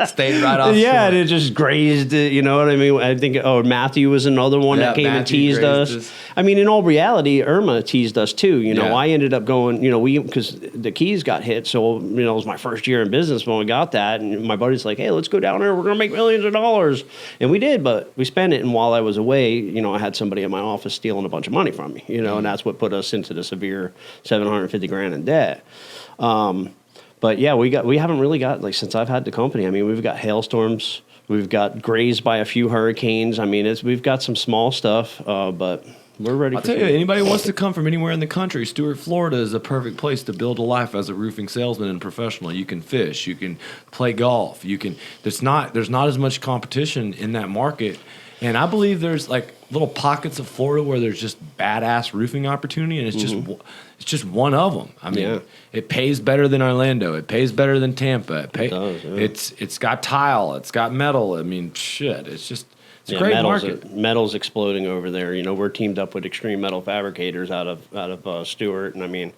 Stayed right off. Yeah, and it just grazed it. You know what I mean? I think, Matthew was another one that came and teased us. I mean, in all reality, Irma teased us too. I ended up going, because the Keys got hit. So, it was my first year in business when we got that. And my buddy's like, hey, let's go down there. We're going to make millions of dollars. And we did, but we spent it. And while I was away, I had somebody in my office stealing a bunch of money from me, and that's what put us into the severe $750,000 in debt. But yeah, we haven't really got, since I've had the company, I mean, we've got hailstorms, we've got grazed by a few hurricanes. I mean, we've got some small stuff, but we're ready. I'll tell you, anybody wants to come from anywhere in the country, Stuart, Florida is a perfect place to build a life as a roofing salesman and professional. You can fish, you can play golf, there's not as much competition in that market. And I believe there's little pockets of Florida where there's just badass roofing opportunity, and it's just one of them. I mean, It pays better than Orlando. It pays better than Tampa. It does, yeah. It's got tile. It's got metal. I mean, shit. It's a great market. Metal's exploding over there. We're teamed up with Extreme Metal Fabricators out of Stewart, and I mean,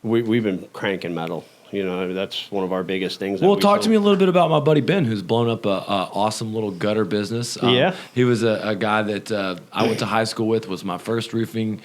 we've been cranking metal. That's one of our biggest things. Well, talk to me a little bit about my buddy Ben, who's blown up a awesome little gutter business. He was a guy that I went to high school with, was my first roofing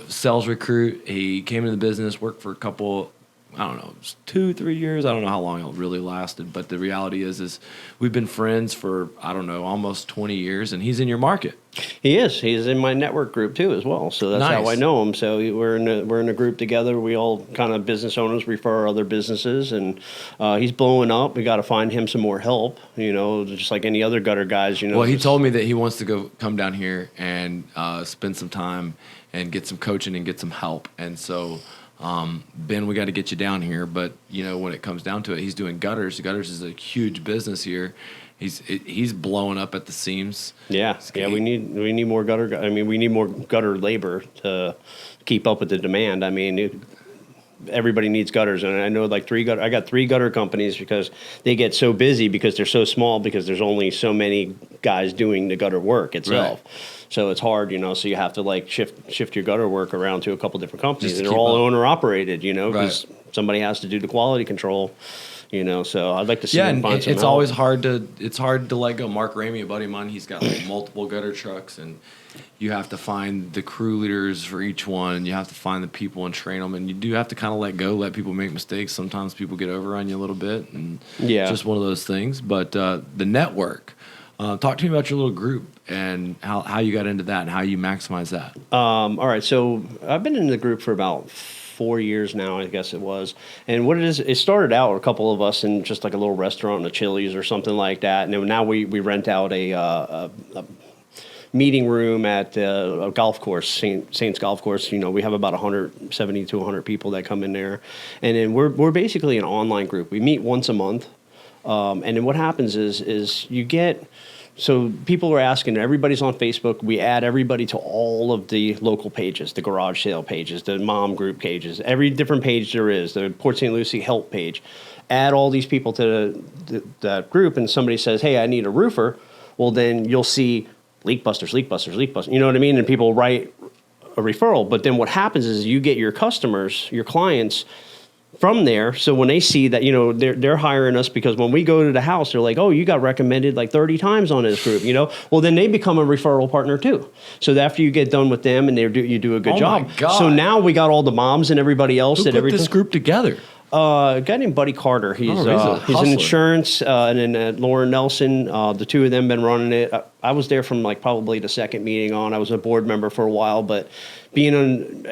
sales recruit. He came into the business, worked for a couple I don't know, 2-3 years. I don't know how long it really lasted, but the reality is we've been friends for, I don't know, almost 20 years, and he's in your market. He is. He's in my network group too, as well. So that's how I know him. So we're in a group together. We all kind of business owners refer other businesses, and he's blowing up. We got to find him some more help. Just like any other gutter guys. Well, he told me that he wants to come down here and spend some time and get some coaching and get some help. And so, Ben, we got to get you down here. But when it comes down to it, he's doing gutters. Gutters is a huge business here. He's blowing up at the seams. Yeah. We need more gutter. I mean, we need more gutter labor to keep up with the demand. I mean, everybody needs gutters, and I know I got 3 gutter companies because they get so busy because they're so small because there's only so many guys doing the gutter work itself. Right. So it's hard, so you have to shift your gutter work around to a couple different companies, and they're all owner operated, because somebody has to do the quality control. So I'd like to see them find some it's help. always hard to let go. Mark Ramey, a buddy of mine, he's got multiple gutter trucks, and you have to find the crew leaders for each one. You have to find the people and train them, and you do have to kind of let go, let people make mistakes. Sometimes people get over on you a little bit, and it's just one of those things. But the network, talk to me about your little group and how you got into that and how you maximize that. All right, so I've been in the group for about 4 years now, I guess it was. And what it started out a couple of us in just like a little restaurant, a Chili's or something like that. And then now we rent out a meeting room at a golf course, Saints Golf Course. We have about 170 to 100 people that come in there. And then we're basically an online group. We meet once a month. And then what happens is you get... So people are asking, everybody's on Facebook. We add everybody to all of the local pages, the garage sale pages, the mom group pages, every different page there is, the Port St. Lucie help page. Add all these people to that group, and somebody says, hey, I need a roofer. Well, then you'll see leak busters. You know what I mean? And people write a referral. But then what happens is you get your customers, your clients, from there. So when they see that, they're hiring us because when we go to the house, they're like, oh, you got recommended like 30 times on this group, well, then they become a referral partner too. So after you get done with them and you do a good job. My God. So now we got all the moms and everybody else. Who put this group together? A guy named Buddy Carter. He's in insurance, and then Lauren Nelson. The two of them been running it. I was there from probably the second meeting on. I was a board member for a while, but being on,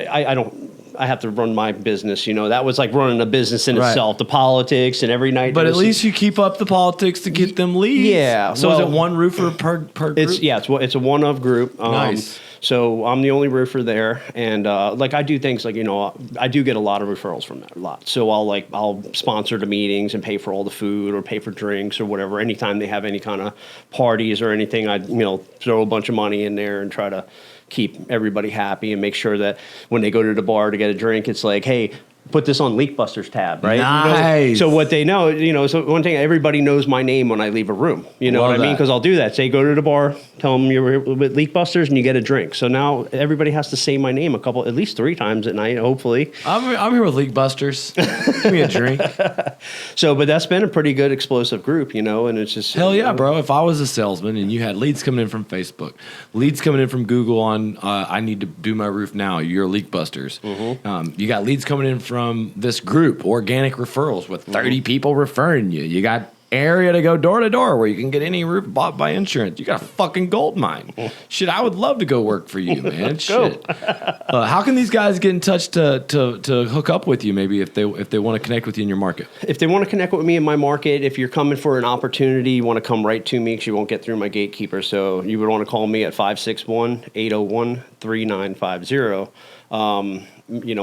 I have to run my business. That was like running a business in itself, the politics and every night. But at least you keep up the politics to get them leads. Yeah. So is it one roofer per group? It's a one-of group. Nice. So I'm the only roofer there, and I do things I do get a lot of referrals from that, a lot. So I'll sponsor the meetings and pay for all the food or pay for drinks or whatever. Anytime they have any kind of parties or anything, I throw a bunch of money in there and try to keep everybody happy and make sure that when they go to the bar to get a drink, it's like, hey, put this on Leak Busters tab, right? Nice. So what they know, so one thing, everybody knows my name when I leave a room. You know what I mean? Because I'll do that. Say, go to the bar, tell them you're with Leak Busters, and you get a drink. So now everybody has to say my name at least 3 times at night, hopefully. I'm here with Leak Busters. Give me a drink. But that's been a pretty good explosive group, and it's just... Hell yeah, bro. If I was a salesman and you had leads coming in from Facebook, leads coming in from Google on, I need to do my roof now, you're Leak Busters. Mm-hmm. You got leads coming in from this group, organic referrals with 30 people referring you. You got area to go door to door where you can get any roof bought by insurance. You got a fucking gold mine. Shit, I would love to go work for you, man. Shit. How can these guys get in touch to hook up with you? Maybe if they want to connect with you in your market. If they want to connect with me in my market, if you're coming for an opportunity, you want to come right to me because you won't get through my gatekeeper. So you would want to call me at 561-801-3950.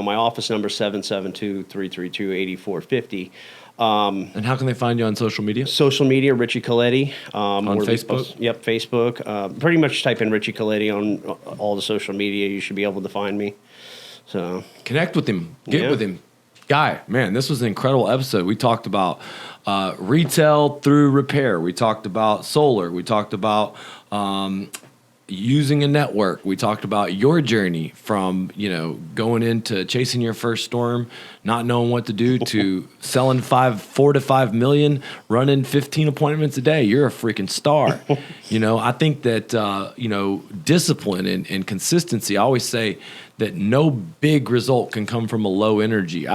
My office number is 772-332-8450. And how can they find you on social media? Social media, Richie Colletti. On Facebook? Yep, Facebook. Pretty much type in Richie Colletti on all the social media. You should be able to find me. So connect with him. Get with him. Guy, man, this was an incredible episode. We talked about retail through repair. We talked about solar. We talked about using a network. We talked about your journey from, going into chasing your first storm, not knowing what to do, to selling 4 to 5 million, running 15 appointments a day. You're a freaking star. I think that, discipline and consistency. I always say that no big result can come from a low energy.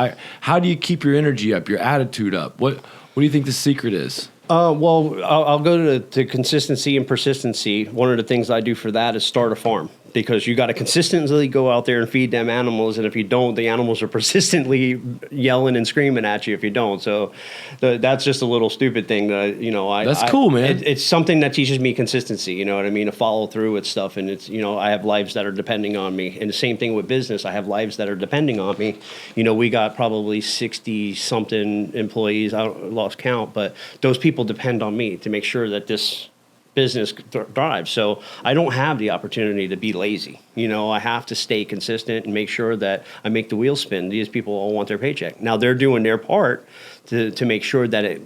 How do you keep your energy up, your attitude up? What do you think the secret is? Well, I'll go to consistency and persistency. One of the things I do for that is start a farm, because you got to consistently go out there and feed them animals. And if you don't, the animals are persistently yelling and screaming at you if you don't. So that's just a little stupid thing that, That's cool, man. It's something that teaches me consistency, you know what I mean? To follow through with stuff. And it's, I have lives that are depending on me. And the same thing with business. I have lives that are depending on me. We got probably 60 something employees. I lost count, but those people depend on me to make sure that this business thrives. So I don't have the opportunity to be lazy. I have to stay consistent and make sure that I make the wheels spin. These people all want their paycheck. Now they're doing their part to make sure that it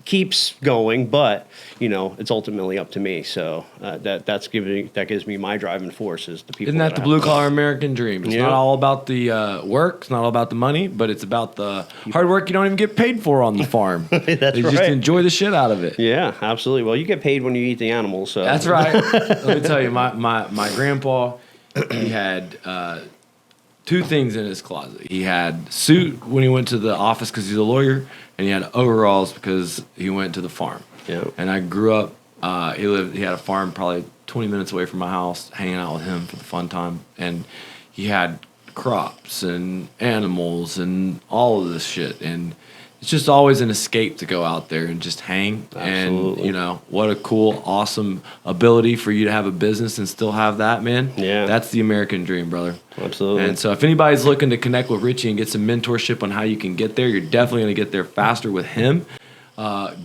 keeps going, but it's ultimately up to me. So that gives me my driving force is the people. Isn't that the blue collar American dream? It's not all about the work. It's not all about the money, but it's about the hard work you don't even get paid for on the farm. That's you right. just enjoy the shit out of it. Yeah, absolutely. Well, you get paid when you eat the animals. So that's right. Let me tell you, my grandpa, he had 2 things in his closet. He had suit when he went to the office because he's a lawyer, and he had overalls because he went to the farm. Yeah. And I grew up. He had a farm probably 20 minutes away from my house, hanging out with him for the fun time, and he had crops and animals and all of this shit. And it's just always an escape to go out there and just hang. Absolutely. And what a cool, awesome ability for you to have a business and still have that, man. Yeah. That's the American dream, brother. Absolutely. And so if anybody's looking to connect with Richie and get some mentorship on how you can get there, you're definitely going to get there faster with him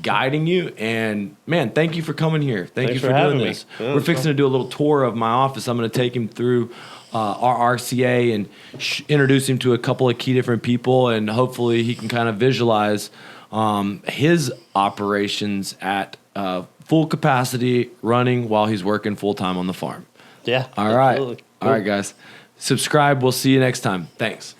guiding you. And man, thank you for coming here. Thanks you for doing this. Yeah, we're fixing to do a little tour of my office. I'm going to take him through our RCA and introduce him to a couple of key different people, and hopefully he can kind of visualize his operations at full capacity running while he's working full time on the farm. Yeah. All right. Absolutely. All right, guys. Subscribe. We'll see you next time. Thanks.